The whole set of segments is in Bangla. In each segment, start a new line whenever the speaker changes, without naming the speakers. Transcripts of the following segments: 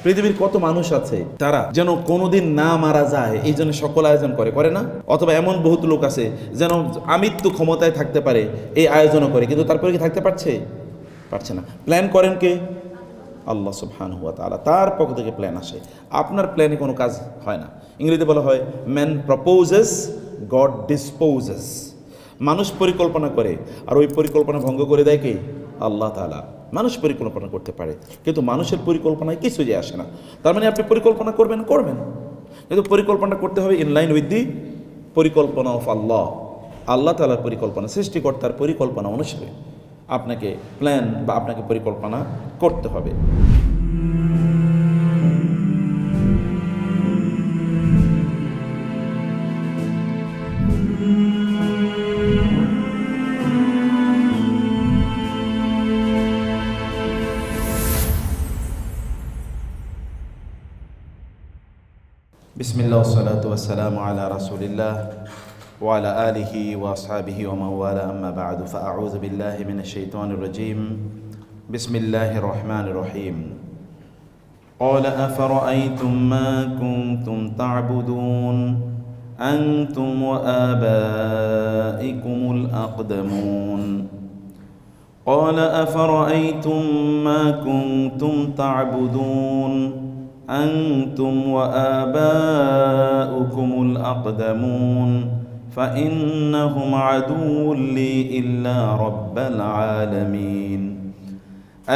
পৃথিবীর কত মানুষ আছে তারা যেন কোনোদিন না মারা যায় এই জন্য সকল আয়োজন করে না? অথবা এমন বহুত লোক আছে যেন আমৃত্যু ক্ষমতায় থাকতে পারে এই আয়োজনও করে, কিন্তু তারপরে কি থাকতে পারছে না। প্ল্যান করেন কে? আল্লাহ সুবহানাহু ওয়া তাআলা, তার পক্ষ থেকে প্ল্যান আসে। আপনার প্ল্যানে কোনো কাজ হয় না। ইংরেজিতে বলা হয় ম্যান প্রপোজেস, গড ডিসপোজেস। মানুষ পরিকল্পনা করে আর ওই পরিকল্পনা ভঙ্গ করে দেয় কে? আল্লাহ তাআলা। মানুষ পরিকল্পনা করতে পারে কিন্তু মানুষের পরিকল্পনায় কিছু যে আসে না। তার মানে আপনি পরিকল্পনা করবেন, কিন্তু পরিকল্পনা করতে হবে ইন লাইন উইথ দি পরিকল্পনা অফ আল্লাহ। আল্লাহ তাআলার পরিকল্পনা, সৃষ্টিকর্তার পরিকল্পনা অনুসারে আপনাকে প্ল্যান বা আপনাকে পরিকল্পনা করতে হবে। বিসমিল্লাহ ওয়াসসালাতু ওয়াসসালামু আলা রাসূলিল্লাহ ওয়া আলা আলিহি ওয়া আসহাবিহি ওয়া মান ওয়ালা, আম্মা বা'দু, ফাআউযু বিল্লাহি মিনাশ শাইতানির রাজীম। বিসমিল্লাহির রহমানির রহিম। قال أفرأيتم ما كنتم تعبدون أنتم وآبائكم الأقدمون قال أفرأيتم ما كنتم تعبدون أنتم وآباؤكم الأقدمون فإنهم عدو لي إلا رب العالمين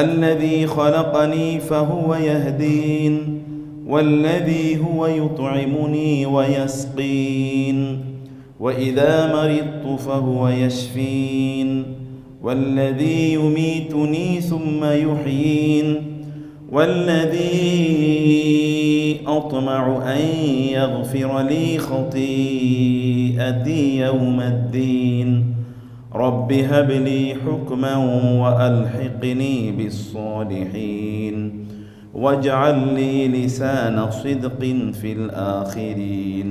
الذي خلقني فهو يهدين والذي هو يطعمني ويسقين وإذا مرضت فهو يشفين والذي يميتني ثم يحيين والذي أطمع أن يغفر لي خطيئتي يوم الدين رب هب لي حكما وألحقني بالصالحين واجعل لي لسان صدق في الآخرين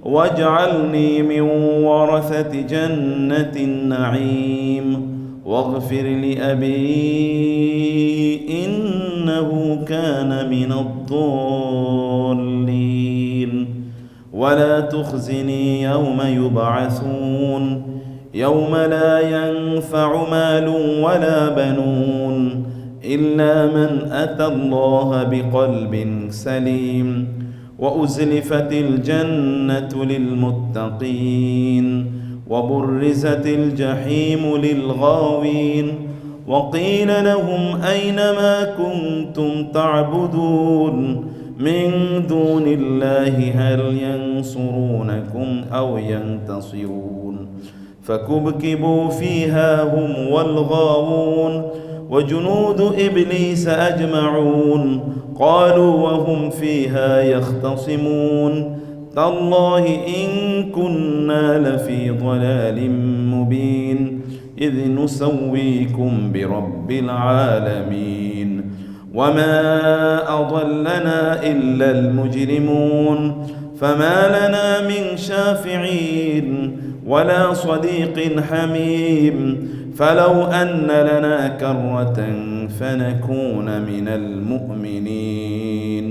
واجعلني من ورثة جنة النعيم واغفر لأبي إنه كان من الضالين ولا تخزني يوم يبعثون يوم لا ينفع مال ولا بنون إلا من أتى الله بقلب سليم وأزلفت الجنة للمتقين وبرزت الجحيم للغاوين وقيل لهم أين ما كنتم تعبدون من دون الله هل ينصرونكم أو ينتصرون فكبكبوا فيها هم والغاوون وجنود إبليس أجمعون قالوا وهم فيها يختصمون تالله إن كنا لفي ضلال مبين إذ نسويكم برب العالمين وما أضلنا إلا المجرمون فما لنا من شافعين ولا صديق حميم فلو أن لنا كرة فنكون من المؤمنين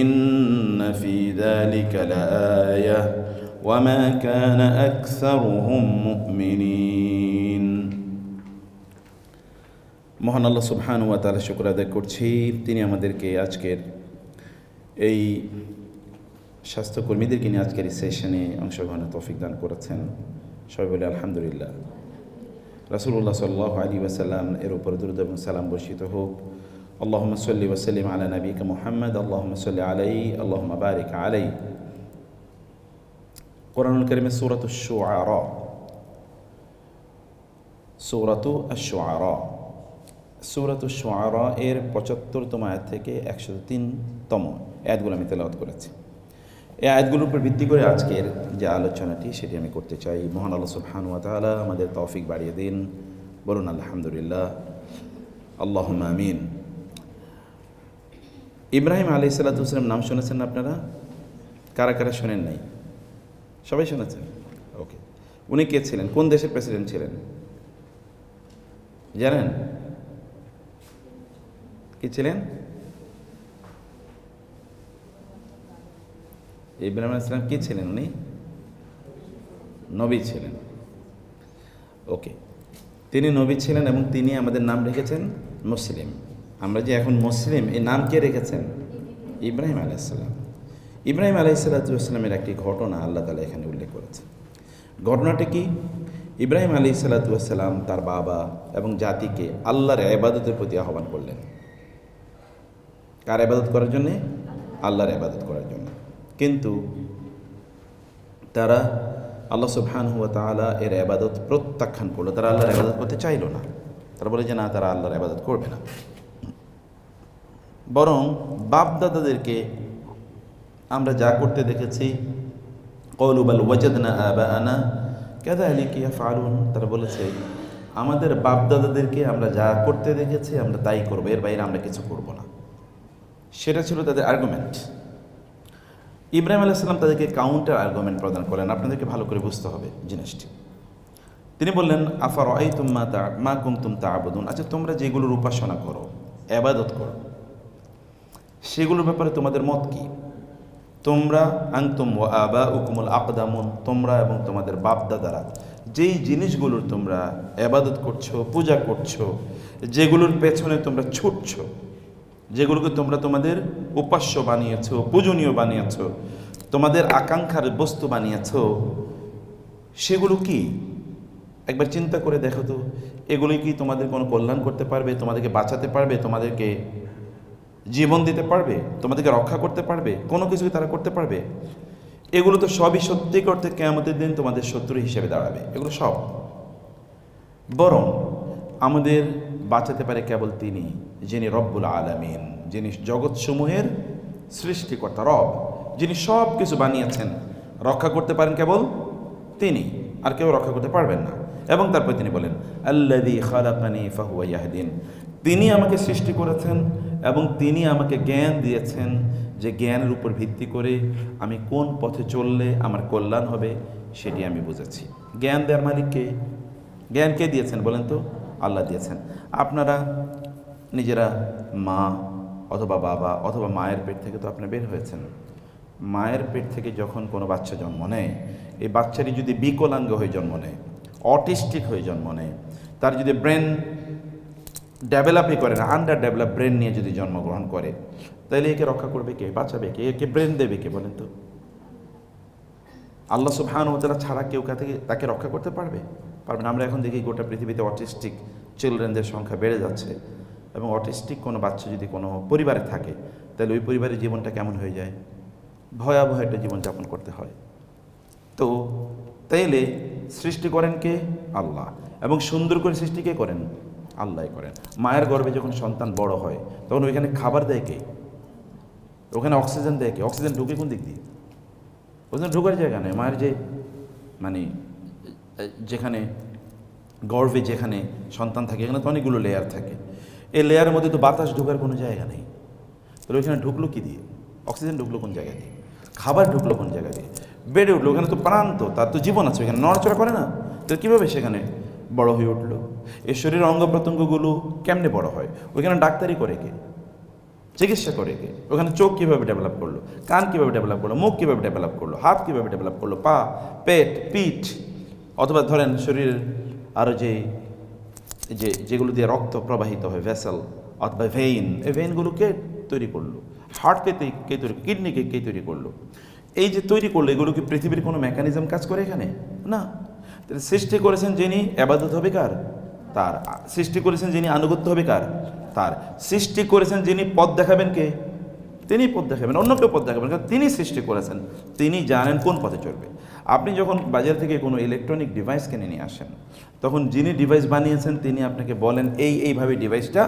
إن في ذلك لآية وما كان أكثرهم مؤمنين মহান আল্লাহ সুবহানাহু ওয়া তাআলা শুকর আদায় করছি, তিনি আমাদেরকে আজকের এই স্বাস্থ্যকর্মীদেরকে নিয়ে আজকের এই সেশনে অংশগ্রহণের তৌফিক দান করেছেন। সবাই বলে আলহামদুলিল্লাহ। রাসূলুল্লাহ সাল্লাল্লাহু আলাইহি ওয়াসাল্লাম এর উপর দরুদ এবং সালাম বর্ষিত হোক। আল্লাহুম্মা সাল্লি ওয়া সাল্লিম আলা নাবিয়িকা মুহাম্মদ, আল্লাহুম্মা সাল্লি আলাইহি, আল্লাহুম্মা বারিক আলাইহি। কোরআনুল কারীমের সূরাতুশ শুআরা, সূরাতুশ শুআরা এর ৭৫তম আয়াত থেকে ১০৩তম আয়াতগুলো আমি তেলাওয়াত করেছি। এই আয়াতগুলোর উপর ভিত্তি করে আজকের যে আলোচনাটি সেটি আমি করতে চাই। মহান আল্লাহ সুবহানাহু ওয়া তাআলা আমাদের তৌফিক বাড়িয়ে দিন। বলুন আলহামদুলিল্লাহ, আল্লাহুম্মা আমিন। ইব্রাহিম আলাইহিস সালাতু ওয়াস সালাম নাম শুনেছেন না আপনারা? কারা কারা শোনেন নাই? সবাই শুনেছেন? ওকে। উনি কে ছিলেন? কোন দেশের প্রেসিডেন্ট ছিলেন জানেন? কি ছিলেন? ইব্রাহিম আলাইহিস সালাম কি ছিলেন? উনি নবী ছিলেন। ওকে, তিনি নবী ছিলেন এবং তিনি আমাদের নাম রেখেছেন মুসলিম। আমরা যে এখন মুসলিম, এই নাম কে রেখেছেন? ইব্রাহিম আলাইহিস সালাম। ইব্রাহিম আলাইহিস সালামের একটি ঘটনা আল্লাহ তাআলা এখানে উল্লেখ করেছেন। ঘটনাটি কি? ইব্রাহিম আলাইহিস সালাম তার বাবা এবং জাতিকে আল্লাহর ইবাদতের প্রতি আহ্বান করলেন। কার ইবাদত করার জন্যে? আল্লাহর ইবাদত করার জন্য। কিন্তু তারা আল্লাহ সুবহানাহু ওয়া তাআলা এর ইবাদত প্রত্যাখ্যান করলো। তারা আল্লাহর ইবাদত করতে চাইল না। তারা বলে যে না, তারা আল্লাহর ইবাদত করবে না, বরং বাপদাদাদেরকে আমরা যা করতে দেখেছি, ক্বালু বাল ওয়াজাদনা আবাআনা কাযালিকা ইয়াফআলুন, তারা বলেছে আমাদের বাপদাদাদেরকে আমরা যা করতে দেখেছি আমরা তাই করবো, এর বাইরে আমরা কিছু করব না। সেটা ছিল তাদের আর্গুমেন্ট। ইব্রাহিম আলাইহিস সালাম তাদেরকে কাউন্টার আর্গুমেন্ট প্রদান করলেন। আপনাদেরকে ভালো করে বুঝতে হবে জিনিসটি। তিনি বললেন, আফারাআইতুম মা কুনতুম তা'বুদুন, আচ্ছা তোমরা যেগুলোর উপাসনা করো, ইবাদত করো, সেগুলোর ব্যাপারে তোমাদের মত কি? তোমরা আনতুম ওয়া আবাউকুমুল আকদামুন, তোমরা এবং তোমাদের বাপদাদারা যেই জিনিসগুলোর তোমরা ইবাদত করছো, পূজা করছো, যেগুলোর পেছনে তোমরা ছুটছো, যেগুলোকে তোমরা তোমাদের উপাস্য বানিয়েছো, পূজনীয় বানিয়েছো, তোমাদের আকাঙ্ক্ষার বস্তু বানিয়েছো, সেগুলো কি? একবার চিন্তা করে দেখো তো, এগুলি কি তোমাদের কোনো কল্যাণ করতে পারবে? তোমাদেরকে বাঁচাতে পারবে? তোমাদেরকে জীবন দিতে পারবে? তোমাদেরকে রক্ষা করতে পারবে? কোনো কিছুই তারা করতে পারবে? এগুলো তো সবই সত্যি করতে কিয়ামতের দিন তোমাদের শত্রু হিসেবে দাঁড়াবে। এগুলো সব, বরং আমাদের বাঁচাতে পারে কেবল তিনি, যিনি রব্বুল আলামিন, যিনি জগৎসমূহের সৃষ্টিকর্তা, রব, যিনি সব কিছু বানিয়েছেন। রক্ষা করতে পারেন কেবল তিনি, আর কেউ রক্ষা করতে পারবেন না। এবং তারপর তিনি বলেন, আল্লাযী খালাকানি ফাহুয়া ইয়াহদিন, তিনি আমাকে সৃষ্টি করেছেন এবং তিনি আমাকে জ্ঞান দিয়েছেন, যে জ্ঞানের উপর ভিত্তি করে আমি কোন পথে চললে আমার কল্যাণ হবে সেটি আমি বুঝেছি। জ্ঞান দেওয়ার মালিককে, জ্ঞান কে দিয়েছেন বলেন তো? আল্লাহ দিয়েছেন। আপনারা নিজেরা মা অথবা বাবা অথবা মায়ের পেট থেকে তো আপনি বের হয়েছেন। মায়ের পেট থেকে যখন কোনো বাচ্চা জন্ম নেয়, এই বাচ্চাটি যদি বিকলাঙ্গ হয়ে জন্ম নেয়, অটিস্টিক হয়ে জন্ম নেয়, তার যদি ব্রেন ডেভেলপই করে না, আন্ডার ডেভেলপ ব্রেন নিয়ে যদি জন্মগ্রহণ করে, তাহলে একে রক্ষা করবে কে? বাঁচাবে কে? একে ব্রেন দেবে কে বলেন তো? আল্লাহ সুবহানাহু ওয়া তাআলা ছাড়া কেউ তাকে রক্ষা করতে পারবে? পারবে না। আমরা এখন দেখি গোটা পৃথিবীতে অটিস্টিক চিলড্রেনদের সংখ্যা বেড়ে যাচ্ছে, এবং অটিস্টিক কোনো বাচ্চা যদি কোনো পরিবারে থাকে, তাহলে ওই পরিবারের জীবনটা কেমন হয়ে যায়? ভয়াবহ একটা জীবনযাপন করতে হয়। তো তাইলে সৃষ্টি করেন কে? আল্লাহ। এবং সুন্দর করে সৃষ্টি কে করেন? আল্লাহ করেন। মায়ের গর্ভে যখন সন্তান বড় হয়, তখন ওইখানে খাবার দেয় কে? ওখানে অক্সিজেন দেয় কে? অক্সিজেন ঢুকে কোন দিক দিয়ে? ওখানে ঢোকার জায়গা নেই। মায়ের যে মানে যেখানে গর্ভে যেখানে সন্তান থাকে, এখানে তো অনেকগুলো লেয়ার থাকে। এই লেয়ারের মধ্যে তো বাতাস ঢোকার কোনো জায়গা নেই। তাহলে ওইখানে ঢুকলো কি দিয়ে? অক্সিজেন ঢুকলো কোন জায়গা দিয়ে? খাবার ঢুকলো কোন জায়গা দিয়ে? বেড়ে উঠলো, ওখানে তো প্রাণ, তো তার তো জীবন আছে, ওইখানে নড়াচড়া করে না। তো কীভাবে সেখানে বড় হয়ে উঠলো? এই শরীরের অঙ্গ প্রত্যঙ্গগুলো কেমনে বড় হয়? ওইখানে ডাক্তারি করে কে? চিকিৎসা করে কে? ওখানে চোখ কীভাবে ডেভেলপ করলো? কান কীভাবে ডেভেলপ করলো? মুখ কীভাবে ডেভেলপ করলো? হাত কীভাবে ডেভেলপ করলো? পা, পেট, পিঠ, অথবা ধরেন শরীরের আরও যেগুলো দিয়ে রক্ত প্রবাহিত হয়, ভেসেল অথবা ভেইন, এই ভেইনগুলো কে তৈরি করলো? হার্টকে কে তৈরি, কিডনিকে কে তৈরি করলো? এই যে তৈরি করলো, এগুলো কি পৃথিবীর কোনো মেকানিজম কাজ করে এখানে? না। সৃষ্টি করেছেন যিনি, ইবাদত হবে কার? তার। সৃষ্টি করেছেন যিনি, আনুগত্য হবে কার? তার। সৃষ্টি করেছেন যিনি, পথ দেখাবেন কে? তিনি পথ দেখাবেন, অন্য কেউ পথ দেখাবেন, কারণ তিনি সৃষ্টি করেছেন, তিনি জানেন কোন পথে চলবে। আপনি যখন বাজার থেকে কোনো ইলেকট্রনিক ডিভাইস কিনে নিয়ে আসেন, তখন যিনি ডিভাইস বানিয়েছেন তিনি আপনাকে বলেন এইভাবে ডিভাইসটা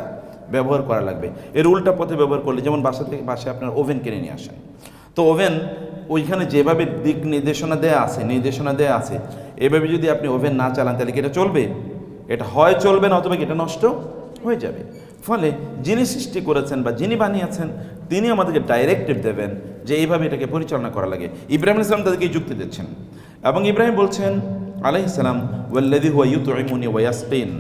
ব্যবহার করা লাগবে, এর উল্টা পথে ব্যবহার করলে, যেমন বাসায় আপনার ওভেন কিনে নিয়ে আসেন, তো ওভেন ওইখানে যেভাবে দিক নির্দেশনা দেয়া আছে, এভাবে যদি আপনি ওভেন না চালান, তাহলে কি এটা চলবে? এটা হয় চলবে না, অথবা এটা নষ্ট হয়ে যাবে। ফলে যিনি সৃষ্টি করেছেন বা যিনি বানিয়েছেন, তিনি আমাদেরকে ডাইরেক্টিভ দেবেন যে এইভাবে এটাকে পরিচালনা করা লাগে। ইব্রাহিম আলাইহিস সালাম তাদেরকে যুক্তি দিচ্ছেন, এবং ইব্রাহিম বলছেন আলাইহিস সালাম, ওয়াল্লাযী হুয়া ইউতঈমুনি ওয়া ইয়াসকিন,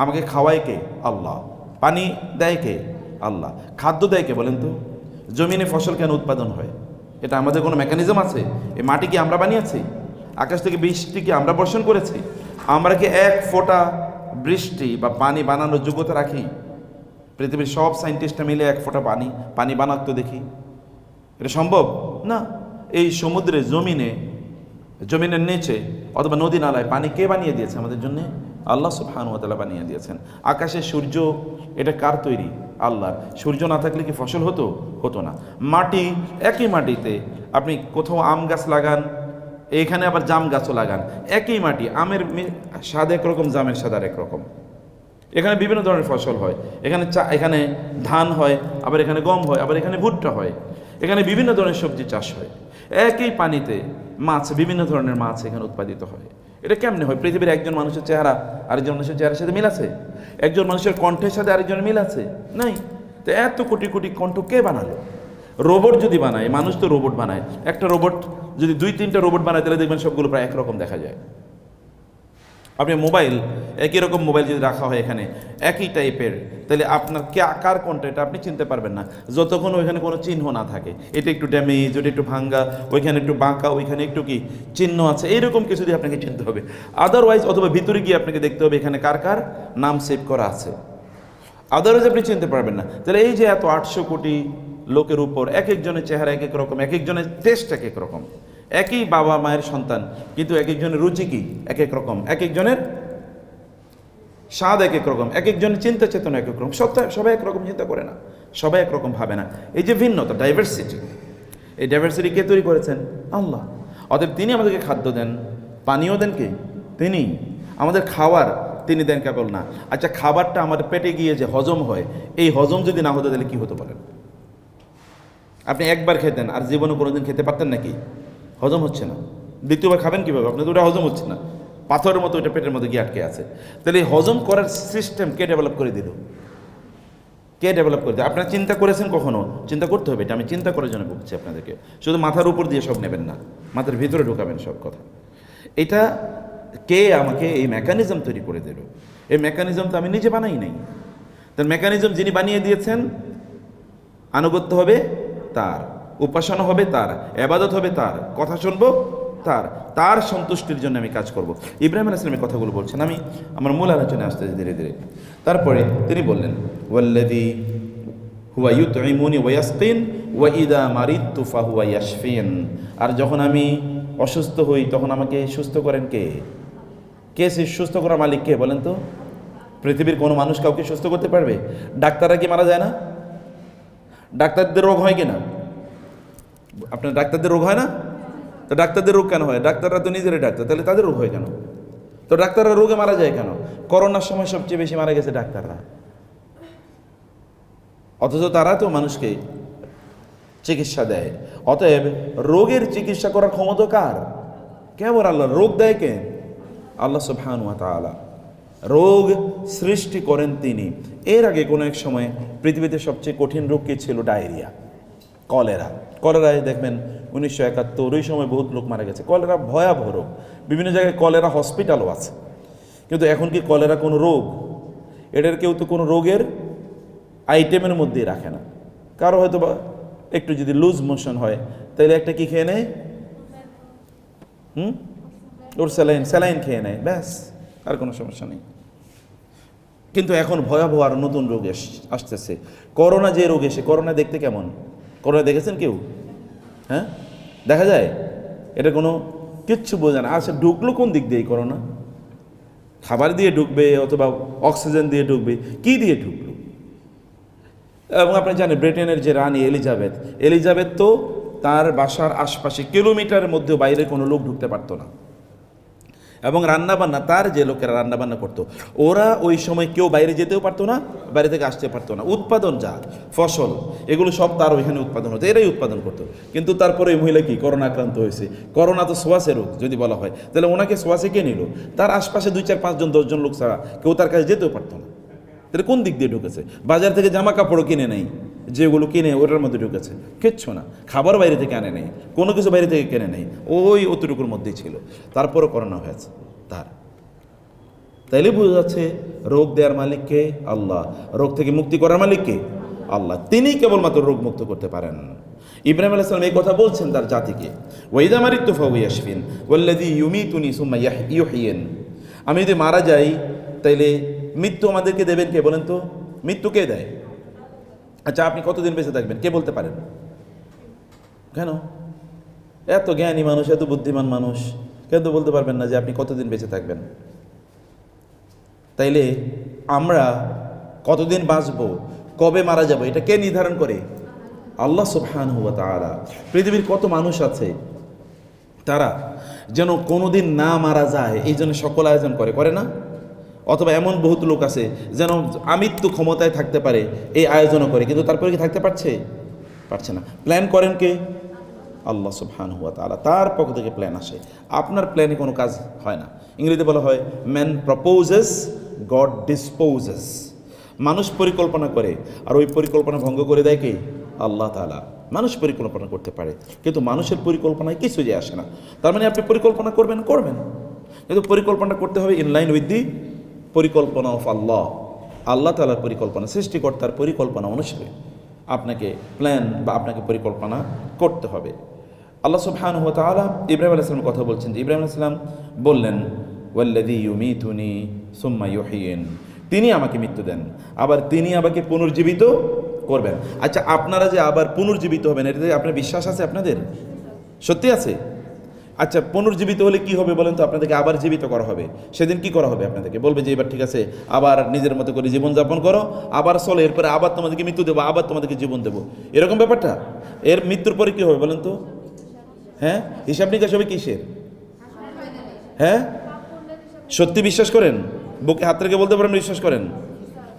আমাকে খাওয়ায় কে? আল্লাহ। পানি দেয় কে? আল্লাহ। খাদ্য দেয় কে বলেন তো? জমিনে ফসল কেন উৎপাদন হয়? এটা আমাদের কোনো মেকানিজম আছে? এই মাটি কি আমরা বানিয়েছি? আকাশ থেকে বৃষ্টি কি আমরা বর্ষণ করেছি? আমরা কি এক ফোঁটা বৃষ্টি বা পানি বানানোর যোগ্যতা রাখি? পৃথিবীর সব সায়েন্টিস্টরা মিলে এক ফোঁটা পানি বানাতো দেখি, এটা সম্ভব না। এই সমুদ্রে জমিনের নিচে অথবা নদী নালায় পানি কে বানিয়ে দিয়েছে আমাদের জন্য? আল্লাহ সুবহানাহু ওয়া তাআলা বানিয়ে দিয়েছেন। আকাশে সূর্য, এটা কার তৈরি? আল্লাহর। সূর্য না থাকলে কি ফসল হতো না। মাটি, একই মাটিতে আপনি কোথাও আম গাছ লাগান, এইখানে আবার জাম গাছও লাগান, একই মাটি, আমের স্বাদ একরকম, জামের স্বাদ আর একরকম। এখানে বিভিন্ন ধরনের ফসল হয়, এখানে ধান হয়, আবার এখানে গম হয়, আবার এখানে ভুট্টা হয়, এখানে বিভিন্ন ধরনের সবজি চাষ হয়। একই পানিতে বিভিন্ন ধরনের মাছ এখানে উৎপাদিত হয়। এটা কেমনে হয়? পৃথিবীর একজন মানুষের চেহারা আরেকজন মানুষের চেহারার সাথে মিল আছে? একজন মানুষের কণ্ঠের সাথে আরেকজনের মিল আছে? নাই। তো এত কোটি কোটি কণ্ঠ কে বানালো? রোবট যদি বানায়, মানুষ তো রোবট বানায়, একটা রোবট যদি 2-3টা রোবট বানায় তাহলে দেখবেন সবগুলো প্রায় একরকম দেখা যায়। আপনি মোবাইল, একই রকম মোবাইল যদি রাখা হয় এখানে একই টাইপের, তাহলে আপনার কার কোনটা এটা আপনি চিনতে পারবেন না যতক্ষণ ওইখানে কোনো চিহ্ন না থাকে। এটা একটু ড্যামেজ, ওটা একটু ভাঙ্গা, ওইখানে একটু বাঁকা, ওইখানে একটু কি চিহ্ন আছে, এইরকম কিছু দিয়ে আপনাকে চিনতে হবে। আদারওয়াইজ অথবা ভিতরে গিয়ে আপনাকে দেখতে হবে এখানে কার কার নাম সেভ করা আছে, আদারওয়াইজ আপনি চিনতে পারবেন না। তাহলে এই যে এত 800 কোটি লোকের উপর এক একজনের চেহারা এক এক রকম, এক একজনের টেস্ট এক এক রকম, একই বাবা মায়ের সন্তান কিন্তু এক একজনের রুচি কি এক এক রকম, এক একজনের স্বাদ এক এক রকম, এক একজনের চিন্তা চেতনা এক এক রকম। সবাই একরকম চিন্তা করে না, সবাই একরকম ভাবে না। এই যে ভিন্নতা, ডাইভার্সিটি, এই ডাইভার্সিটি কে তৈরি করেছেন? আল্লাহ। অতএব তিনি আমাদেরকে খাদ্য দেন, পানীয় দেন কে? তিনি। আমাদের খাওয়ার তিনি দেন কেবল না। আচ্ছা, খাবারটা আমাদের পেটে গিয়ে যে হজম হয়, এই হজম যদি না হতো তাহলে কি হতে পারে? আপনি একবার খেতেন আর জীবনে কোনোদিন খেতে পারতেন নাকি? হজম হচ্ছে না, দ্বিতীয়বার খাবেন কীভাবে? আপনার তো ওটা হজম হচ্ছে না, পাথরের মতো ওইটা পেটের মধ্যে গিয়ে আটকে আছে। তাহলে এই হজম করার সিস্টেম কে ডেভেলপ করে দিল? কে ডেভেলপ করে দিল? আপনারা চিন্তা করেছেন কখনো? চিন্তা করতে হবে, এটা আমি চিন্তা করার জন্য বলছি আপনাদেরকে। শুধু মাথার উপর দিয়ে সব নেবেন না, মাথার ভিতরে ঢোকাবেন সব কথা। এটা কে আমাকে এই মেকানিজম তৈরি করে দিল? এই মেকানিজম তো আমি নিজে বানাই নাই। তার মেকানিজম যিনি বানিয়ে দিয়েছেন, আনুগত্য হবে তার, উপাসনা হবে তার, ইবাদত হবে তার, কথা শুনবো তার সন্তুষ্টির জন্য আমি কাজ করব। ইব্রাহিম আলাইহিস সালামের কথাগুলো বলছেন, আমি আমার মূল আলোচনায় আসতে ধীরে ধীরে। তারপরে তিনি বললেন, ওয়াল্লাযী হুয়া ইউতঈমুনি ওয়া ইয়াসকিন ওয়া ইযা মারিদতু ফাহুয়া ইয়াশফিন। আর যখন আমি অসুস্থ হই তখন আমাকে সুস্থ করেন কে? সে সুস্থ করার মালিক কে বলেন তো? পৃথিবীর কোনো মানুষ কাউকে সুস্থ করতে পারবে? ডাক্তাররা কি মারা যায় না? ডাক্তারদের রোগ হয় কিনা? আপনার ডাক্তারদের রোগ হয় না? তো ডাক্তারদের রোগ কেন হয়? ডাক্তাররা তো নিজেরাই ডাক্তার, তাহলে তাদের রোগ হয় কেন? তো ডাক্তাররা রোগে মারা যায় কেন? করোনার সময় সবচেয়ে বেশি মারা গেছে ডাক্তাররা, অথচ তারা তো মানুষকে চিকিৎসা দেয়। অতএব রোগের চিকিৎসা করার ক্ষমতা কার? কেবল আল্লাহ। রোগ দেয় কে? আল্লাহ সুবহানাহু ওয়া তাআলা। রোগ সৃষ্টি করেন তিনি। এর আগে কোনো এক সময় পৃথিবীতে সবচেয়ে কঠিন রোগ কি ছিল? ডায়রিয়া, কলেরায় দেখবেন 1971 ওই সময় বহুত লোক মারা গেছে। কলেরা ভয়াবহ রোগ, বিভিন্ন জায়গায় কলেরা হসপিটালও আছে। কিন্তু এখন কি কলেরা কোনো রোগ? এটার কেউ তো কোনো রোগের আইটেমের মধ্যেই রাখে না। কারো হয়তো বা একটু যদি লুজ মোশন হয় তাহলে একটা কি খেয়ে নেয়, ওর স্যালাইন খেয়ে নেয়, ব্যাস, আর কোনো সমস্যা নেই। কিন্তু এখন ভয়াবহ আর নতুন রোগ আসতেছে। করোনা যে রোগ এসে, করোনা দেখতে কেমন? করোনা দেখেছেন কেউ? হ্যাঁ, দেখা যায়? এটা কোনো কিচ্ছু বোঝে না। আচ্ছা, ঢুকলো কোন দিক দিয়ে করোনা? খাবার দিয়ে ঢুকবে অথবা অক্সিজেন দিয়ে ঢুকবে, কি দিয়ে ঢুকলো? এবং আপনি জানেন ব্রিটেনের যে রানী এলিজাবেথ তো তার বাসার আশপাশে কিলোমিটারের মধ্যে বাইরে কোনো লোক ঢুকতে পারতো না। এবং রান্নাবান্না, তার যে লোকেরা রান্নাবান্না করতো, ওরা ওই সময় কেউ বাইরে যেতেও পারতো না, বাইরে থেকে আসতে পারতো না। উৎপাদন যা ফসল, এগুলো সব তার ওইখানে উৎপাদন হতো, এরাই উৎপাদন করতো। কিন্তু তারপরে এই মহিলা কি করোনা আক্রান্ত হয়েছে। করোনা তো সোয়াসে রোগ যদি বলা হয়, তাহলে ওনাকে সোয়াসে কে নিল? তার আশপাশে 2, 4, 5 জন 10 জন লোক ছাড়া কেউ তার কাছে যেতেও পারতো না। তাহলে কোন দিক দিয়ে ঢুকেছে? বাজার থেকে জামা কাপড়ও কিনে নেই, যেগুলো কিনে ওটার মধ্যে ঢুকেছে, কিচ্ছু না। খাবার বাইরে থেকে আনে নেই, কোনো কিছু বাইরে থেকে কিনে নেই, ওই অতটুকুর মধ্যেই ছিল। তারপরও করোনা হয়েছে তার। তাইলে বোঝা যাচ্ছে রোগ দেওয়ার মালিককে আল্লাহ, রোগ থেকে মুক্তি করার মালিককে আল্লাহ, তিনি কেবলমাত্র রোগমুক্ত করতে পারেন। ইব্রাহিম আলাইহিস সালাম এই কথা বলছেন তার জাতিকে, ওয়াইদা মারিতু ফাহুয়া ইয়াশফিন ওয়াল্লাযী ইউমিতুনি সুম্মা ইউহয়িন। আমি যদি মারা যাই তাইলে মৃত্যু আমাদেরকে দেবেন কে বলেন তো? মৃত্যু কে দেয়? আচ্ছা, আপনি কতদিন বেঁচে থাকবেন কে বলতে পারেন? কেন? এত জ্ঞানী মানুষ, এত বুদ্ধিমান মানুষ, কেন তো বলতে পারবেন না যে আপনি কতদিন বেঁচে থাকবেন? তাইলে আমরা কতদিন বাঁচব, কবে মারা যাব, এটা কে নির্ধারণ করে? আল্লাহ সুবহানাহু ওয়া তাআলা। পৃথিবীর কত মানুষ আছে তারা যেন কোনোদিন না মারা যায় এই জন্য সকল আয়োজন করে না? অথবা এমন বহুত লোক আছে যেন আমৃত্যু ক্ষমতায় থাকতে পারে এই আয়োজনও করে, কিন্তু তারপরে কি থাকতে পারছে না। প্ল্যান করেন কে? আল্লাহ সুবহানাহু ওয়া তাআলা, তার পক্ষ থেকে প্ল্যান আসে। আপনার প্ল্যানে কোনো কাজ হয় না। ইংরেজিতে বলা হয় ম্যান প্রপোজেস, গড ডিসপোজেস। মানুষ পরিকল্পনা করে আর ওই পরিকল্পনা ভঙ্গ করে দেয় কে? আল্লাহ তাআলা। মানুষ পরিকল্পনা করতে পারে কিন্তু মানুষের পরিকল্পনায় কিছু যে আসে না। তার মানে আপনি পরিকল্পনা করবেন, কিন্তু পরিকল্পনা করতে হবে ইন লাইন উইথ দি পরিকল্পনা অফ আল্লাহ। আল্লাহ তাআলার পরিকল্পনা, সৃষ্টিকর্তার পরিকল্পনা অনুসারে আপনাকে প্ল্যান বা আপনাকে পরিকল্পনা করতে হবে। আল্লাহ সুবহানাহু ওয়া তাআলা ইব্রাহিম আলাইহিস সালামের কথা বলছেন যে ইব্রাহিম আলাইহিস সালাম বললেন ওয়াল্লাযী ইউমিতুনি সুম্মা ইউহয়িন, তিনি আমাকে মৃত্যু দেন আবার তিনি আমাকে পুনর্জীবিত করবেন। আচ্ছা, আপনারা যে আবার পুনর্জীবিত হবেন এটাতে আপনার বিশ্বাস আছে? আপনাদের সত্যি আছে? আচ্ছা, পুনর্জীবিত হলে কি হবে বলেন তো? আপনাদেরকে আবার জীবিত করা হবে। সেদিন কি করা হবে? আপনাদেরকে বলবে যে এবার ঠিক আছে, আবার নিজের মতো করে জীবনযাপন করো, আবার চলো, এরপরে আবার তোমাদেরকে মৃত্যু দেবো, আবার তোমাদেরকে জীবন দেবো, এরকম ব্যাপারটা। এর মৃত্যুর পরে কি হবে বলেন তো? হ্যাঁ, হিসাব নিকাশ হবে কিসের? হ্যাঁ, সত্যি বিশ্বাস করেন? বুকে হাত রেখে বলতে পারেন বিশ্বাস করেন?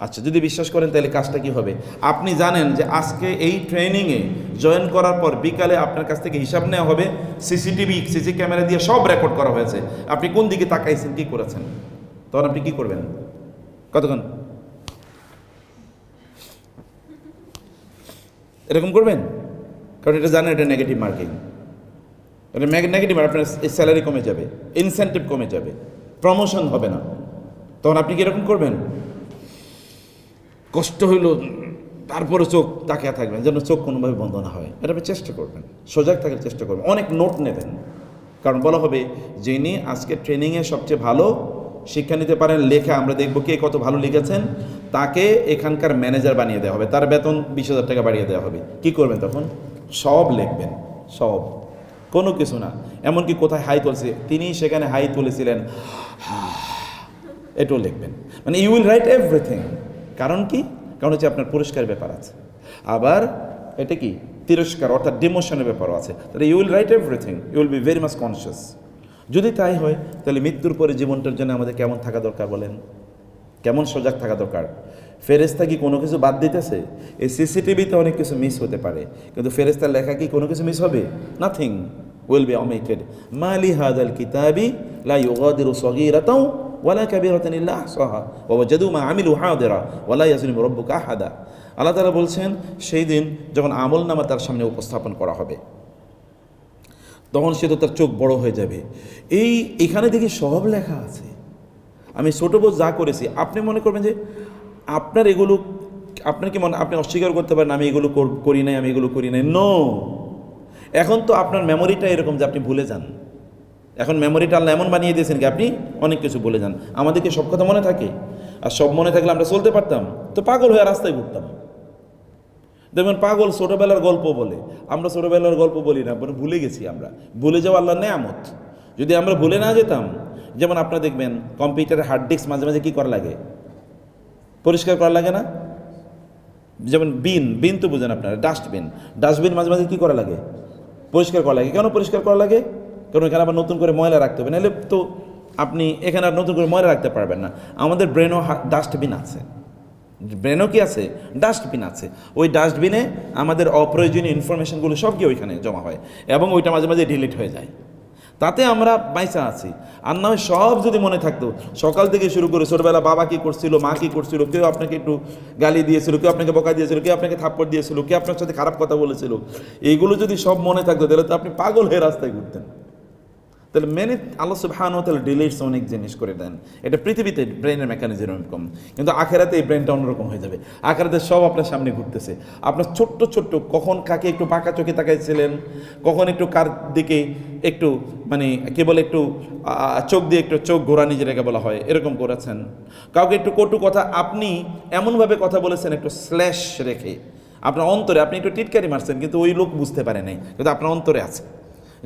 আচ্ছা, যদি বিশ্বাস করেন তাহলে কাজটা কি হবে? আপনি জানেন যে আজকে এই ট্রেনিংয়ে জয়েন করার পর বিকালে আপনার কাছ থেকে হিসাব নেওয়া হবে, সিসি ক্যামেরা দিয়ে সব রেকর্ড করা হয়েছে, আপনি কোন দিকে তাকাইছেন, কি করেছেন। তখন আপনি কি করবেন? কতক্ষণ এরকম করবেন? কারণ এটা জানেন এটা নেগেটিভ মার্কিং, এটা নেগেটিভ। আপনার স্যালারি কমে যাবে, ইনসেন্টিভ কমে যাবে, প্রমোশন হবে না। তখন আপনি কি এরকম করবেন? কষ্ট হইল তারপরে চোখ তাকিয়ে থাকবেন যেন চোখ কোনোভাবে বন্ধ না হয়। এটা আপনি চেষ্টা করবেন, সজাগ থাকার চেষ্টা করবেন, অনেক নোট নেবেন। কারণ বলা হবে যিনি আজকে ট্রেনিংয়ে সবচেয়ে ভালো শিক্ষা নিতে পারেন লেখা, আমরা দেখবো কে কত ভালো লিখেছেন, তাকে এখানকার ম্যানেজার বানিয়ে দেওয়া হবে, তার বেতন 20,000 টাকা বাড়িয়ে দেওয়া হবে। কি করবেন তখন? সব লিখবেন, সব, কোনো কিছু না। এমনকি কোথায় হাই তুলছে, তিনি সেখানে হাই তুলেছিলেন, এটাও লিখবেন। মানে ইউ উইল রাইট এভরিথিং। কারণ কি? কারণ হচ্ছে আপনার পুরস্কার ব্যাপার আছে, আবার এটা কি তিরস্কার অর্থাৎ ডিমোশনের ব্যাপারও আছে। তাহলে you will write everything, you will be very much conscious. যদি তাই হয় তাহলে মৃত্যুর পরে জীবনটার জন্য আমাদের কেমন থাকা দরকার বলেন? কেমন সজাগ থাকা দরকার? ফেরেশতা কি কোনো কিছু বাদ দিতেছে? এই সিসিটিভিতে অনেক কিছু মিস হতে পারে, কিন্তু ফেরেশতার লেখা কি কোনো কিছু মিস হবে? Nothing will be omitted. মা লি হাযাল কিতাবি লা ইউগাদিরু সগীরাতাও ওয়ালা কাবীরাতান ইল্লা আহসাহা ওয়া ওয়াজাদু মা আমিলু হাদিরা ওয়ালা ইয়াজলিমু রাব্বুকা আহাদা। আল্লাহ তাআলা বলছেন সেই দিন যখন আমলনামা তার সামনে উপস্থাপন করা হবে তখন সে তো তার চোখ বড় হয়ে যাবে। এখানে দেখি সব লেখা আছে, আমি ছোটো বোঝ যা করেছি। আপনি মনে করবেন যে আপনার এগুলো, আপনার কি মনে, আপনি অস্বীকার করতে পারেন আমি এগুলো করি নাই, আমি এগুলো করি নাই। নো, এখন তো আপনার মেমোরিটা এরকম যে আপনি ভুলে যান। এখন মেমোরিটা আল্লাহ এমন বানিয়ে দিয়েছেন কি আপনি অনেক কিছু ভুলে যান। আমাদেরকে সব কথা মনে থাকে, আর সব মনে থাকলে আমরা চলতে পারতাম, তো পাগল হয়ে রাস্তায় ঘুরতাম। দেখবেন পাগল ছোটোবেলার গল্প বলে, আমরা ছোটোবেলার গল্প বলি না, ভুলে গেছি। আমরা ভুলে যাওয়া আল্লাহর নেয়ামত। যদি আমরা ভুলে না যেতাম, যেমন আপনারা দেখবেন কম্পিউটারের হার্ড ডিস্ক মাঝে মাঝে কী করা লাগে, পরিষ্কার করা লাগে না? যেমন বিন তো বুঝেন আপনারা, ডাস্টবিন মাঝে মাঝে কী করা লাগে, পরিষ্কার করা লাগে। কেন পরিষ্কার করা লাগে? কারণ এখানে আবার নতুন করে ময়লা রাখতে হবে, নাহলে তো আপনি এখানে আর নতুন করে ময়লা রাখতে পারবেন না। আমাদের ব্রেনও ডাস্টবিন আছে, ব্রেনও কি আছে? ডাস্টবিন আছে। ওই ডাস্টবিনে আমাদের অপ্রয়োজনীয় ইনফরমেশনগুলো সব গিয়ে ওইখানে জমা হয় এবং ওইটা মাঝে মাঝে ডিলিট হয়ে যায়। তাতে আমরা বাইচা আছি। আর না হয় সব যদি মনে থাকতো, সকাল থেকে শুরু করে ছোটবেলা বাবা কী করছিল, মা কী করছিল, কেউ আপনাকে একটু গালি দিয়েছিল, কেউ আপনাকে বকা দিয়েছিল, কেউ আপনাকে থাপ্পড় দিয়েছিল, কেউ আপনার সাথে খারাপ কথা বলেছিল, এইগুলো যদি সব মনে থাকতো তাহলে তো আপনি পাগল হয়ে রাস্তায় ঘুরতেন। তাহলে মেনে আল্লাহ সুবহানাহু ওয়া তাআলা ডিলিটস অনেক জিনিস করে দেন। এটা পৃথিবীতে ব্রেনের মেকানিজম এরকম, কিন্তু আখেরাতে এই ব্রেনটা অন্যরকম হয়ে যাবে। আখেরাতে সব আপনার সামনে ঘুরতেছে, আপনার ছোট্ট ছোট্ট কখন কাকে একটু বাঁকা চোখে তাকাইছিলেন, কখন একটু কার দিকে একটু মানে কে বলে একটু চোখ দিয়ে একটু চোখ ঘোরানি যেটাকে বলা হয় এরকম করেছেন, কাউকে একটু কটু কথা আপনি এমনভাবে কথা বলেছেন একটু স্ল্যাশ রেখে, আপনার অন্তরে আপনি একটু টিটকারি মারছেন কিন্তু ওই লোক বুঝতে পারে নাই, কিন্তু আপনার অন্তরে আছে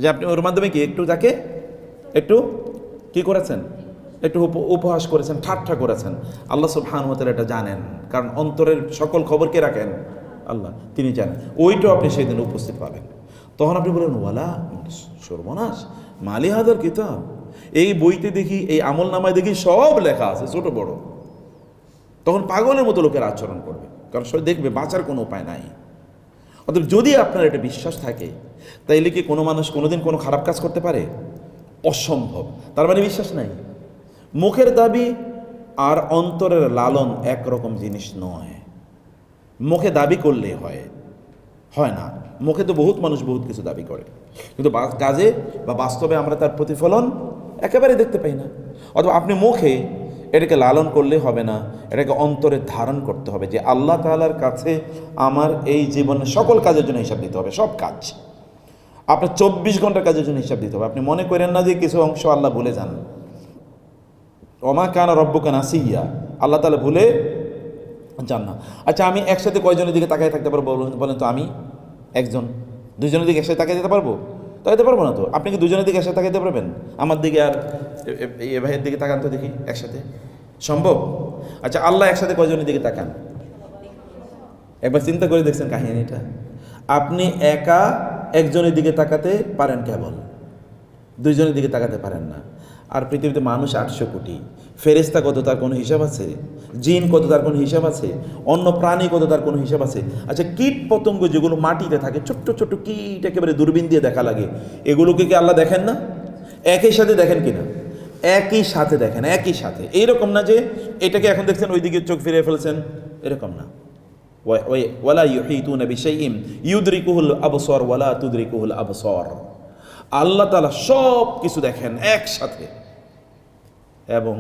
যে আপনি ওর মাধ্যমে কি একটু তাকে একটু কি করেছেন, একটু উপহাস করেছেন, ঠাট্টা করেছেন। আল্লাহ সুবহানাহু ওয়া তাআলা এটা জানেন, কারণ অন্তরের সকল খবর কে রাখেন? আল্লাহ, তিনি জানেন। ওইটাও আপনি সেই দিন উপস্থিত পাবেন। তখন আপনি বলেন ওয়ালা সর্বনাশ মালি হাদার কিতাব, এই বইতে দেখি, এই আমল নামায় দেখি সব লেখা আছে ছোট বড়। তখন পাগলের মতো লোকের আচরণ করবে, কারণ সে দেখবে বাঁচার কোনো উপায় নাই। অতএব যদি আপনার এটা বিশ্বাস থাকে, তাইলে কি কোনো মানুষ কোনোদিন কোনো খারাপ কাজ করতে পারে? অসম্ভব। তার মানে বিশ্বাস নাই। মুখের দাবি আর অন্তরের লালন একরকম জিনিস নয়। মুখে দাবি করলে হয় না। মুখে তো বহুত মানুষ বহুত কিছু দাবি করে, কিন্তু কাজে বা বাস্তবে আমরা তার প্রতিফলন একেবারে দেখতে পাই না। অথবা আপনি মুখে এটাকে লালন করলে হবে না, এটাকে অন্তরে ধারণ করতে হবে যে আল্লাহ তাআলার কাছে আমার এই জীবনের সকল কাজের জন্য হিসাব দিতে হবে। সব কাজ আপনার 24 ঘন্টার কাজের জন্য হিসাব দিতে হবে। আপনি মনে করেন না যে কিছু অংশ আল্লাহ ভুলে যান। ওমা কানা রব্বুকা নাসিয়া, আল্লাহ তাআলা ভুলে যান না। আচ্ছা, আমি একসাথে কয়জনের দিকে তাকাই থাকতে পারবো বলেন তো? আমি একজন, দুজনের দিকে একসাথে তাকাই দিতে পারবো? তাকাইতে পারবো না তো। আপনি কি দুজনের দিকে একসাথে তাকাইতে পারবেন? আমার দিকে আর এ ভাইয়ের দিকে তাকান তো দেখি, একসাথে সম্ভব? আচ্ছা, আল্লাহ একসাথে কয়জনের দিকে তাকান? একবার চিন্তা করে দেখছেন কাহিনীটা? আপনি একা একজনের দিকে তাকাতে পারেন, কেবল দুইজনের দিকে তাকাতে পারেন না। আর পৃথিবীতে মানুষ 800 কোটি, ফেরেশতা কত তার কোনো হিসাব আছে? জিন কত তার কোনো হিসাব আছে? অন্য প্রাণী কত তার কোনো হিসাব আছে? আচ্ছা, কীট পতঙ্গ যেগুলো মাটিতে থাকে, ছোট্ট ছোট্ট কীট, একেবারে দূরবীন দিয়ে দেখা লাগে, এগুলোকে কি আল্লাহ দেখেন না? একই সাথে দেখেন কিনা? একই সাথে দেখেন, একই সাথে। এইরকম না যে এটাকে এখন দেখছেন ওইদিকে চোখ ফিরিয়ে ফেলছেন, এরকম না। ওয়ালা ইউহিতুনা বিশাইইন ইউদরিকুহুল আবসার ওয়ালা তুদরিকুহুল আবসার। আল্লাহ তাআলা সব কিছু দেখেন একসাথে, এবং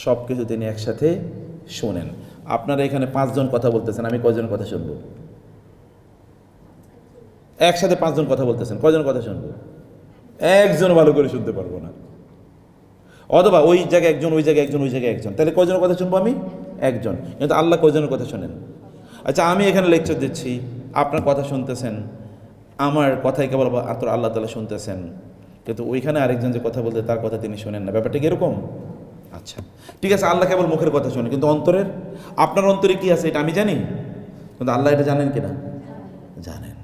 সব কিছু তিনি একসাথে শোনেন। আপনারা এখানে 5 জন কথা বলতেছেন, আমি কয়জন কথা শুনবো? একসাথে 5 জন কথা বলতেছেন, কয়জন কথা শুনবো? একজন ভালো করে শুনতে পারবো না। অথবা ওই জায়গায় একজন, ওই জায়গায় একজন, ওই জায়গায় একজন, তাহলে কয়জনের কথা শুনবো? আমি একজন। কিন্তু আল্লাহ কয়জনের কথা শোনেন? আচ্ছা, আমি এখানে লেকচার দিচ্ছি, আপনার কথা শুনতেছেন, আমার কথাই কেবল আল্লাহ তাআলা শুনতেছেন, কিন্তু ওইখানে আরেকজন যে কথা বলতে তার কথা তিনি শোনেন না। ব্যাপারটা কি এরকম? আচ্ছা, ঠিক আছে, আল্লাহ কেবল মুখের কথা শোনেন, কিন্তু অন্তরের, আপনার অন্তরে কি আছে এটা আমি জানি, কিন্তু আল্লাহ এটা জানেন কিনা? জানেন।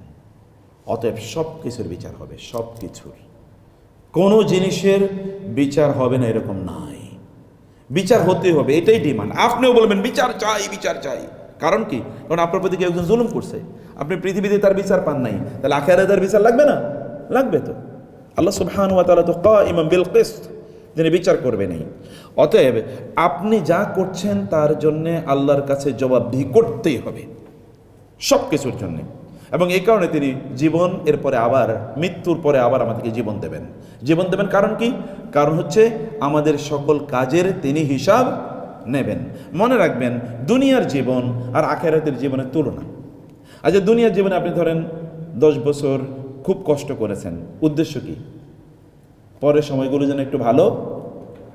অতএব সব কিছুর বিচার হবে, সব কিছুর, কোনো জিনিসের বিচার হবে না এরকম নাই। বিচার হতেই হবে, এটাই ডিমান্ড। আপনিও বলবেন বিচার চাই, বিচার চাই। কারণ কি? কারণ আপনার প্রতি কেউ একজন জুলুম করছে, আপনি পৃথিবীতে তার বিচার পান নাই, তাহলে আখিরাতে তার বিচার লাগবে না? লাগবে তো। আল্লাহ সুবহানাহু ওয়া তাআলা তো কাইমান বিল কিসত, যিনি বিচার করবেনই। অতএব আপনি যা করছেন তার জন্যে আল্লাহর কাছে জবাবদিহি করতেই হবে, সব কিছুর জন্যে। এবং এই কারণে তিনি জীবন, এরপরে আবার মৃত্যুর পরে আবার আমাদেরকে জীবন দেবেন। জীবন দেবেন কারণ কি? কারণ হচ্ছে আমাদের সকল কাজের তিনি হিসাব নেবেন। মনে রাখবেন, দুনিয়ার জীবন আর আখিরাতের জীবনের তুলনা। আচ্ছা, দুনিয়ার জীবনে আপনি ধরেন 10 বছর খুব কষ্ট করেছেন, উদ্দেশ্য কি? পরের সময়গুলো যেন একটু ভালো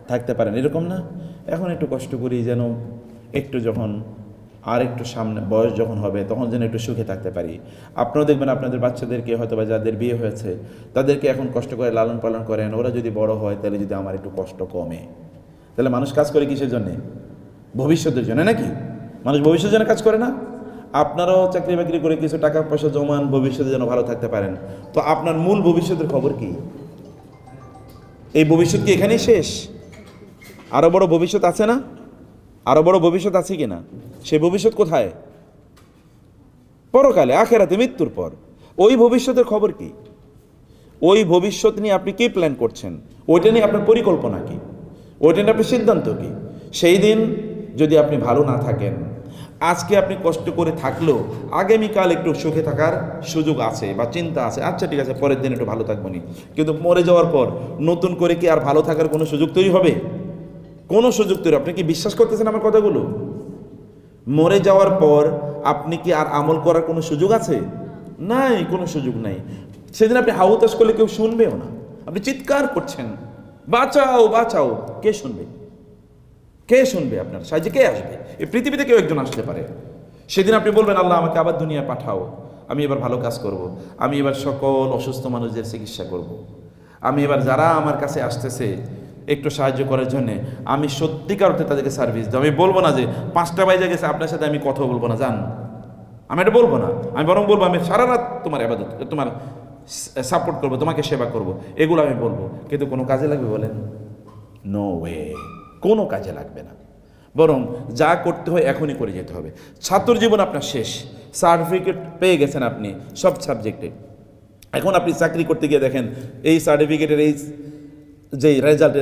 থাকতে পারেন, এরকম না? এখন একটু কষ্ট করি যেন একটু যখন আর একটু সামনে বয়স যখন হবে তখন যেন একটু সুখে থাকতে পারি। আপনারাও দেখবেন আপনাদের বাচ্চাদেরকে, হয়তো বা যাদের বিয়ে হয়েছে তাদেরকে এখন কষ্ট করে লালন পালন করেন, ওরা যদি বড় হয় তাহলে যদি আমার একটু কষ্ট কমে। তাহলে মানুষ কাজ করে কিসের জন্যে? ভবিষ্যতের জন্য, নাকি? মানুষ ভবিষ্যতের জন্য কাজ করে না? আপনারাও চাকরি বাকরি করে কিছু টাকা পয়সা জমান ভবিষ্যতে যেন ভালো থাকতে পারেন। তো আপনার মূল ভবিষ্যতের খবর কি? এই ভবিষ্যৎ কি এখানেই শেষ? আরো বড় ভবিষ্যৎ আছে না? আরো বড় ভবিষ্যৎ আছে কিনা? সেই ভবিষ্যৎ কোথায়? পরকালে, আখিরাতে, মৃত্যুর পর। ওই ভবিষ্যতের খবর কি? ওই ভবিষ্যৎ নিয়ে আপনি কি প্ল্যান করছেন? ওইটা নিয়ে আপনার পরিকল্পনা কি? ওইটা নিয়ে আপনার সিদ্ধান্ত কি? সেই দিন যদি আপনি ভালো না থাকেন, আজকে আপনি কষ্ট করে থাকলেও আগামীকাল একটু সুখে থাকার সুযোগ আছে বা চিন্তা আছে, আচ্ছা ঠিক আছে পরের দিন একটু ভালো থাকবো নি, কিন্তু মরে যাওয়ার পর নতুন করে কি আর ভালো থাকার কোনো সুযোগ তৈরি হবে? কোনো সুযোগ তৈরি? আপনি কি বিশ্বাস করতেছেন আমার কথাগুলো? মরে যাওয়ার পর আপনি কি আর আমল করার কোনো সুযোগ আছে? নাই, কোনো সুযোগ নাই। সেদিন আপনি হাউতাস করলে কেউ শুনবেও না, আপনি চিৎকার করছেন বাঁচাও বাঁচাও, কে শুনবে? কে শুনবে? আপনার সাহায্যে কে আসবে? এই পৃথিবীতে কেউ একজন আসতে পারে। সেদিন আপনি বলবেন আল্লাহ আমাকে আবার দুনিয়ায় পাঠাও, আমি এবার ভালো কাজ করব, আমি এবার সকল অসুস্থ মানুষদের চিকিৎসা করব, আমি এবার যারা আমার কাছে আসতেছে একটু সাহায্য করার জন্য আমি সত্যিকার অর্থে তাদেরকে সার্ভিস দেবো। আমি বলবো না যে 5টা বাজে গেছে আপনার সাথে আমি কথা বলবো না, যান, আমি এটা বলবো না। আমি বরং বলবো আমি সারা রাত তোমার ইবাদত, তোমার সাপোর্ট করবো, তোমাকে সেবা করব, এগুলো আমি বলবো। কিন্তু কোনো কাজে লাগবে বলেন? নো ওয়ে, কোনো কাজে লাগবে না। বরং যা করতে হয় এখনই করে যেতে হবে। ছাত্র জীবন আপনার শেষ, সার্টিফিকেট পেয়ে গেছেন আপনি সব সাবজেক্টে, এখন আপনি চাকরি করতে গিয়ে দেখেন এই সার্টিফিকেটের এই যে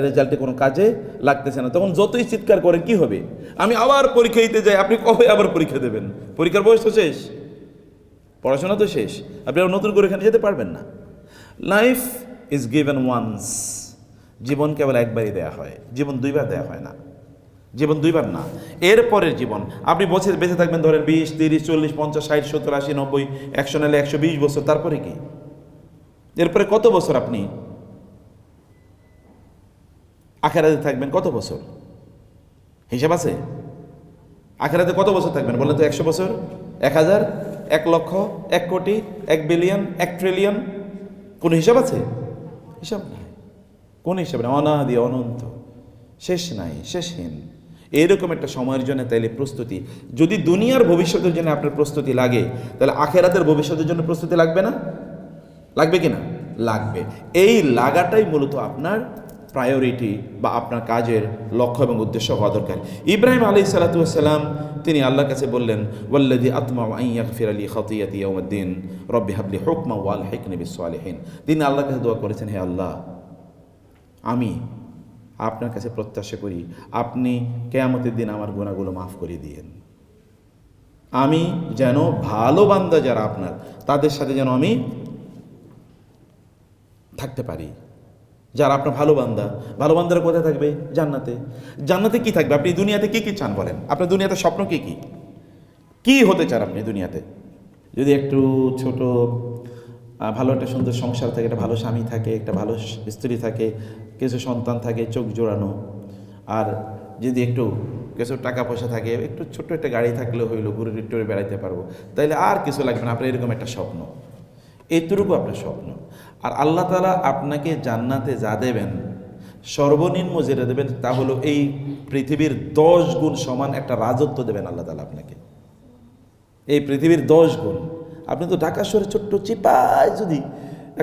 রেজাল্টে কোনো কাজে লাগতেছে না, তখন যতই চিৎকার করেন কি হবে? আমি আবার পরীক্ষা দিতে যাই, আপনি কবে আবার পরীক্ষা দেবেন? পরীক্ষার বয়স তো শেষ, পড়াশোনা তো শেষ, আপনি আর নতুন করে এখানে যেতে পারবেন না। লাইফ ইজ গিভেন ওয়ান্স, জীবন কেবল একবারই দেয়া হয়, জীবন দুইবার দেয়া হয় না, জীবন দুইবার না। এরপরের জীবন আপনি বছর বেঁচে থাকবেন ধরেন 20, 30, 40, 50, 60, 70, 80, 90, 100 নাহলে 120 বছর, তারপরে কি? এরপরে কত বছর আপনি আখেরাতে থাকবেন? কত বছর হিসাব আছে? আখেরাতে কত বছর থাকবেন বলেন তো? 100 বছর, 1000, 1 লক্ষ, 1 কোটি, 1 বিলিয়ন, 1 ট্রিলিয়ন? কোনো হিসাব আছে? হিসাব নাই, কোন হিসাব নেই, অনাদি অনন্ত, শেষ নাই, শেষহীন। এরকম একটা সময়ের জন্য তাইলে প্রস্তুতি, যদি দুনিয়ার ভবিষ্যতের জন্য আপনার প্রস্তুতি লাগে, তাহলে আখেরাতের ভবিষ্যতের জন্য প্রস্তুতি লাগবে না? লাগবে কি না? লাগবে। এই লাগাটাই মূলত আপনার প্রায়োরিটি বা আপনার কাজের লক্ষ্য এবং উদ্দেশ্য হওয়া দরকার। ইব্রাহিম আলাইহিস সালাতু ওয়াস সালাম তিনি আল্লাহর কাছে বললেন, ওয়াল্লাযী আতমাউ আন ইয়াগফিরা লি খাতিয়াতি ইয়াউমিদ্দিন রব্বি হাবলি হুকমা ওয়া আলহিকনি বিস সালিহিন। তিনি আল্লাহর কাছে দোয়া করেছেন, হে আল্লাহ, আমি আপনার কাছে প্রত্যাশা করি আপনি কিয়ামতের দিন আমার গুনাহগুলো মাফ করে দিয়েন, আমি যেন ভালো বান্দা যারা আপনার তাদের সাথে যেন আমি থাকতে পারি, যারা আপনার ভালো বান্দা। ভালো বান্দারা কোথায় থাকবে? জান্নাতে। জান্নাতে কি থাকবে? আপনি দুনিয়াতে কি কি চান বলেন? আপনার দুনিয়াতে স্বপ্ন কি কি? কি হতে চান আপনি দুনিয়াতে? যদি একটু ছোট ভালো একটা সুন্দর সংসার থাকে, একটা ভালো স্বামী থাকে, একটা ভালো স্ত্রী থাকে, কিছু সন্তান থাকে চোখ জোড়ানো, আর যদি একটু কিছু টাকা পয়সা থাকে, একটু ছোট্ট একটা গাড়ি থাকলে হইলো, ঘুরে টুরে বেড়াইতে পারবো, তাইলে আর কিছু লাগবে না। আপনার এরকম একটা স্বপ্ন, এতটুকু আপনার স্বপ্ন। আর আল্লাহ তাআলা আপনাকে জান্নাতে যা দেবেন, সর্বনিম্ন যেটা দেবেন তা হলো এই পৃথিবীর 10 গুণ সমান একটা রাজত্ব দেবেন আল্লাহ তাআলা আপনাকে। এই পৃথিবীর 10 গুণ। আপনি তো ঢাকা শহরে ছোট্ট চিপায় যদি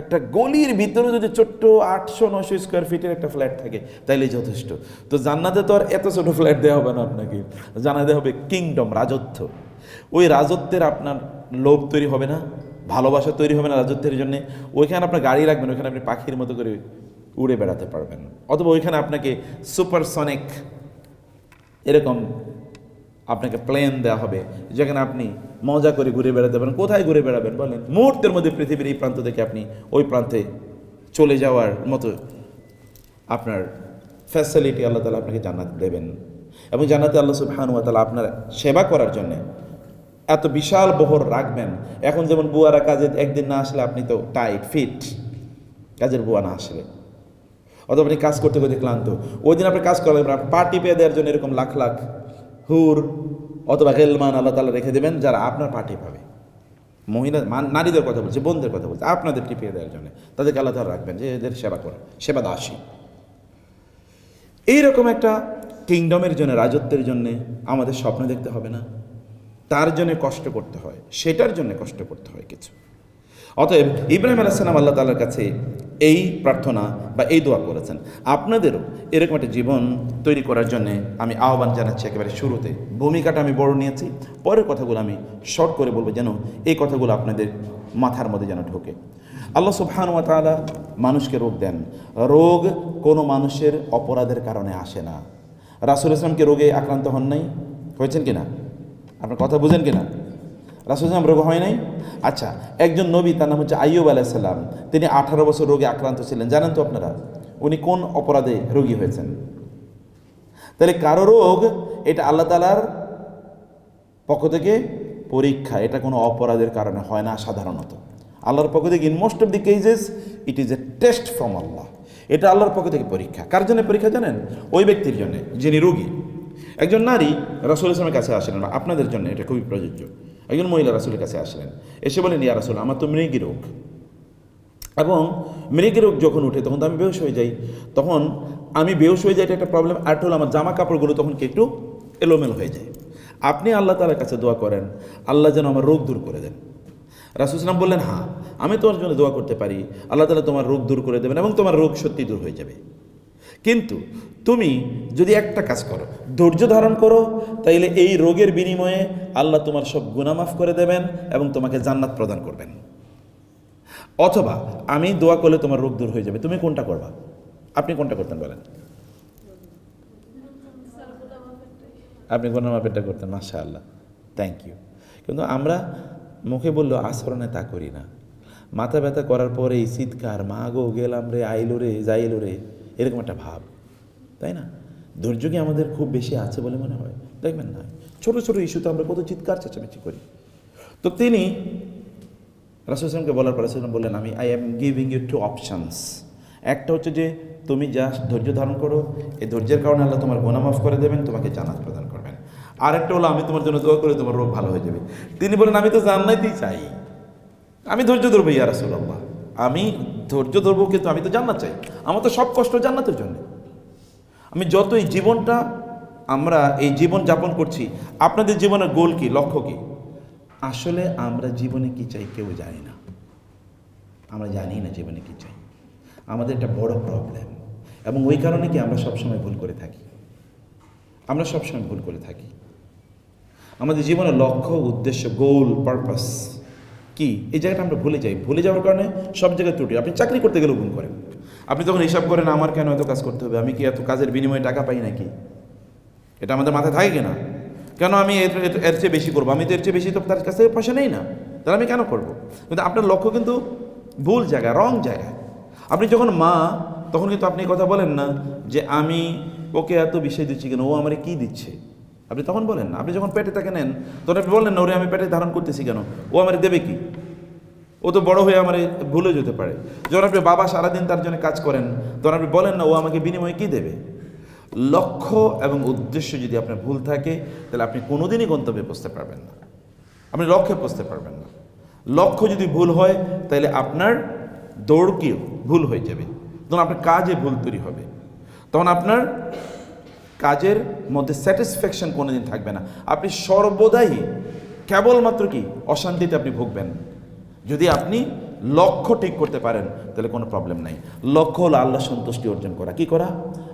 একটা গলির ভিতরে যদি ছোট্ট 800-900 স্কোয়ার ফিটের একটা ফ্ল্যাট থাকে তাইলেই যথেষ্ট। তো জান্নাতে তো আর এত ছোট ফ্ল্যাট দেওয়া হবে না আপনাকে, জানাতে হবে কিংডম, রাজত্ব। ওই রাজত্বের আপনার লোভ তৈরি হবে না, ভালোবাসা তৈরি হবে না রাজত্বের জন্যে। ওইখানে আপনার গাড়ি রাখবেন, ওইখানে আপনি পাখির মতো করে উড়ে বেড়াতে পারবেন, অথবা ওইখানে আপনাকে সুপারসনিক এরকম আপনাকে প্লেন দেওয়া হবে, যেখানে আপনি মজা করে ঘুরে বেড়াতে পারেন। কোথায় ঘুরে বেড়াবেন বলেন? মুহূর্তের মধ্যে পৃথিবীর এই প্রান্ত থেকে আপনি ওই প্রান্তে চলে যাওয়ার মতো আপনার ফ্যাসিলিটি আল্লাহ তাআলা আপনাকে জান্নাত দেবেন। এবং জান্নাতে আল্লাহ সুবহানাহু ওয়া তাআলা আপনার সেবা করার জন্যে এত বিশাল বহর রাখবেন। এখন যেমন বুয়ারা কাজে একদিন না আসলে আপনি তো টাইট ফিট, কাজের বুয়া না আসলে, অথবা আপনি কাজ করতে করতে ক্লান্ত, ওই দিন আপনি কাজ করলেন, পার্টি পেয়ে দেওয়ার জন্য এরকম লাখ লাখ হুর অথবা গেলমান আল্লাহ তাআলা রেখে দেবেন, যারা আপনার পার্টি পাবে। মহিলা নারীদের কথা বলছে, বোনদের কথা বলছে, আপনাদের টিপিয়ে দেওয়ার জন্য তাদেরকে আল্লাহ তাআলা রাখবেন যে এদের সেবা করে, সেবা দাসী। এইরকম একটা কিংডমের জন্য, রাজত্বের জন্যে আমাদের স্বপ্ন দেখতে হবে না, তার জন্য কষ্ট করতে হয়, সেটার জন্য কষ্ট করতে হয় কিছু। অতএব ইব্রাহিম আলাইহিস সালাম আল্লাহ তাআলার কাছে এই প্রার্থনা বা এই দোয়া করেছেন। আপনাদেরও এরকম একটা জীবন তৈরি করার জন্যে আমি আহ্বান জানাচ্ছি। একেবারে শুরুতে ভূমিকাটা আমি বড় নিয়েছি, পরের কথাগুলো আমি শর্ট করে বলবো, যেন এই কথাগুলো আপনাদের মাথার মধ্যে যেন ঢোকে। আল্লাহ সুবহানাহু ওয়া তাআলা মানুষকে রোগ দেন। রোগ কোনো মানুষের অপরাধের কারণে আসে না। রাসূল ইসলামকে রোগে আক্রান্ত হন নাই, হয়েছেন কি না? আপনার কথা বুঝেন কিনা? রাসূল সাল্লাল্লাহু আলাইহি ওয়াসাল্লাম রোগ হয় নাই? আচ্ছা, একজন নবী, তার নাম হচ্ছে আইয়ুব আলাইহিস সালাম, তিনি 18 বছর রোগে আক্রান্ত ছিলেন। জানেন তো আপনারা উনি কোন অপরাধে রোগী হয়েছেন? তাহলে কারো রোগ এটা আল্লাহ তাআলার পক্ষ থেকে পরীক্ষা, এটা কোনো অপরাধের কারণে হয় না সাধারণত। আল্লাহর পক্ষ থেকে in most of the cases it is a test from Allah. এটা আল্লাহর পক্ষ থেকে পরীক্ষা। কার জন্য পরীক্ষা জানেন? ওই ব্যক্তির জন্য যিনি রোগী। একজন নারী রাসূল ইসলামের কাছে আসলেন, আপনাদের জন্য এটা খুবই প্রযোজ্য। একজন মহিলা রাসূলের কাছে আসলেন, এসে বলেন, ইয়া রাসূল, আমার তো মৃগী রোগ, এবং মৃগী রোগ যখন উঠে তখন তো আমি বেহুশ হয়ে যাই। তখন আমি বেহুশ হয়ে যাই, এটা একটা প্রবলেম। আর হলো আমার জামা কাপড়গুলো তখন কি একটু এলোমেলো হয়ে যায়। আপনি আল্লাহ তাআলার কাছে দোয়া করেন, আল্লাহ যেন আমার রোগ দূর করে দেন। রাসূল সাল্লাল্লাহু আলাইহি ওয়াসাল্লাম বললেন, হ্যাঁ, আমি তোমার জন্য দোয়া করতে পারি, আল্লাহ তাআলা তোমার রোগ দূর করে দেবেন এবং তোমার রোগ সত্যি দূর হয়ে যাবে। কিন্তু তুমি যদি একটা কাজ করো, ধৈর্য ধারণ করো, তাইলে এই রোগের বিনিময়ে আল্লাহ তোমার সব গুনাহ মাফ করে দেবেন এবং তোমাকে জান্নাত প্রদান করবেন। অথবা আমি দোয়া করলে তোমার রোগ দূর হয়ে যাবে। তুমি কোনটা করবা? আপনি কোনটা করতেন বলেন? আপনি গুনাহ মাফেরটা করতেন। মাশাআল্লাহ, থ্যাংক ইউ। কিন্তু আমরা মুখে বললেও আচরণে তা করি না। মাথা ব্যথা করার পরে এই চিৎকার, মা গো গেলাম রে, আইলো রে, যাইলো রে, এরকম একটা ভাব, তাই না? ধৈর্য কি আমাদের খুব বেশি আছে বলে মনে হয়? দেখবেন না, ছোট ছোট ইস্যুতে আমরা কত চিৎকার চেঁচামেচি করি। তো তিনি রাসূল সাল্লাল্লাহু বলার পর রাসূল বললেন, I am giving you two options. একটা হচ্ছে যে তুমি জাস্ট ধৈর্য ধারণ করো, এই ধৈর্যের কারণে আল্লাহ তোমার গুনাহ মাফ করে দেবেন, তোমাকে জান্নাত প্রদান করবেন। আরেকটা হলো আমি তোমার জন্য দোয়া করে তোমার রোগ ভালো হয়ে যাবে। তিনি বলেন, আমি তো জান্নাতই চাই, আমি ধৈর্য ধরবো ইয়া রাসূলুল্লাহ, আমি ধৈর্য ধরবো, কিন্তু আমি তো জান্নাত চাই। আমার তো সব কষ্ট জান্নাতের জন্য। আমি যত এই জীবনটা আমরা এই জীবন যাপন করছি, আপনাদের জীবনের গোল কি, লক্ষ্য কি? আসলে আমরা জীবনে কি চাই কেউ জানি না। আমরা জানি না জীবনে কি চাই। আমাদের একটা বড় প্রবলেম, এবং ওই কারণে কি আমরা সবসময় ভুল করে থাকি। আমরা সবসময় ভুল করে থাকি। আমাদের জীবনের লক্ষ্য, উদ্দেশ্য, গোল, পারপাস কি, এই জায়গাটা আমরা ভুলে যাই। ভুলে যাওয়ার কারণে সব জায়গায় ত্রুটি। আপনি চাকরি করতে গেলেও ভুল করেন। আপনি তখন হিসাব করেন, আমার কেন এত কাজ করতে হবে, আমি কি এত কাজের বিনিময়ে টাকা পাই নাকি? এটা আমাদের মাথায় থাকে কিনা? কেন আমি এর চেয়ে বেশি করবো? আমি তো এর চেয়ে বেশি তো তার কাছ থেকে পয়সা নেই না, তাহলে আমি কেন করবো? কিন্তু আপনার লক্ষ্য কিন্তু ভুল জায়গায়, রং জায়গায়। আপনি যখন মা, তখন কিন্তু আপনি কথা বলেন না যে আমি ওকে এত বিষয় দিচ্ছি কেন, ও আমারে কি দিচ্ছে, আপনি তখন বলেন না। আপনি যখন পেটে তাকে নেন, তখন আপনি বললেন না, ওরে আমি পেটে ধারণ করতেছি কেন, ও আমারে দেবে কি, ও তো বড় হয়ে আমারে ভুলে যেতে পারে। যখন আপনি বাবা সারাদিন তার জন্য কাজ করেন, তখন আপনি বলেন না, ও আমাকে বিনিময়ে কি দেবে। লক্ষ্য এবং উদ্দেশ্য যদি আপনার ভুল থাকে, তাহলে আপনি কোনোদিনই গন্তব্যে পৌঁছতে পারবেন না, আপনি লক্ষ্যে পৌঁছতে পারবেন না। লক্ষ্য যদি ভুল হয়, তাহলে আপনার দৌড়কেও ভুল হয়ে যাবে, তখন আপনার কাজে ভুল তৈরি হবে, তখন আপনার কাজের মধ্যে স্যাটিসফ্যাকশন কোনোদিন থাকবে না। আপনি সর্বদাই কেবলমাত্র কি অশান্তিতে আপনি ভুগবেন। যদি আপনি লক্ষ্য ঠিক করতে পারেন, তাহলে কোনো প্রবলেম নাই। লক্ষ্য হলো আল্লাহ সন্তুষ্টি অর্জন করা। কি করা?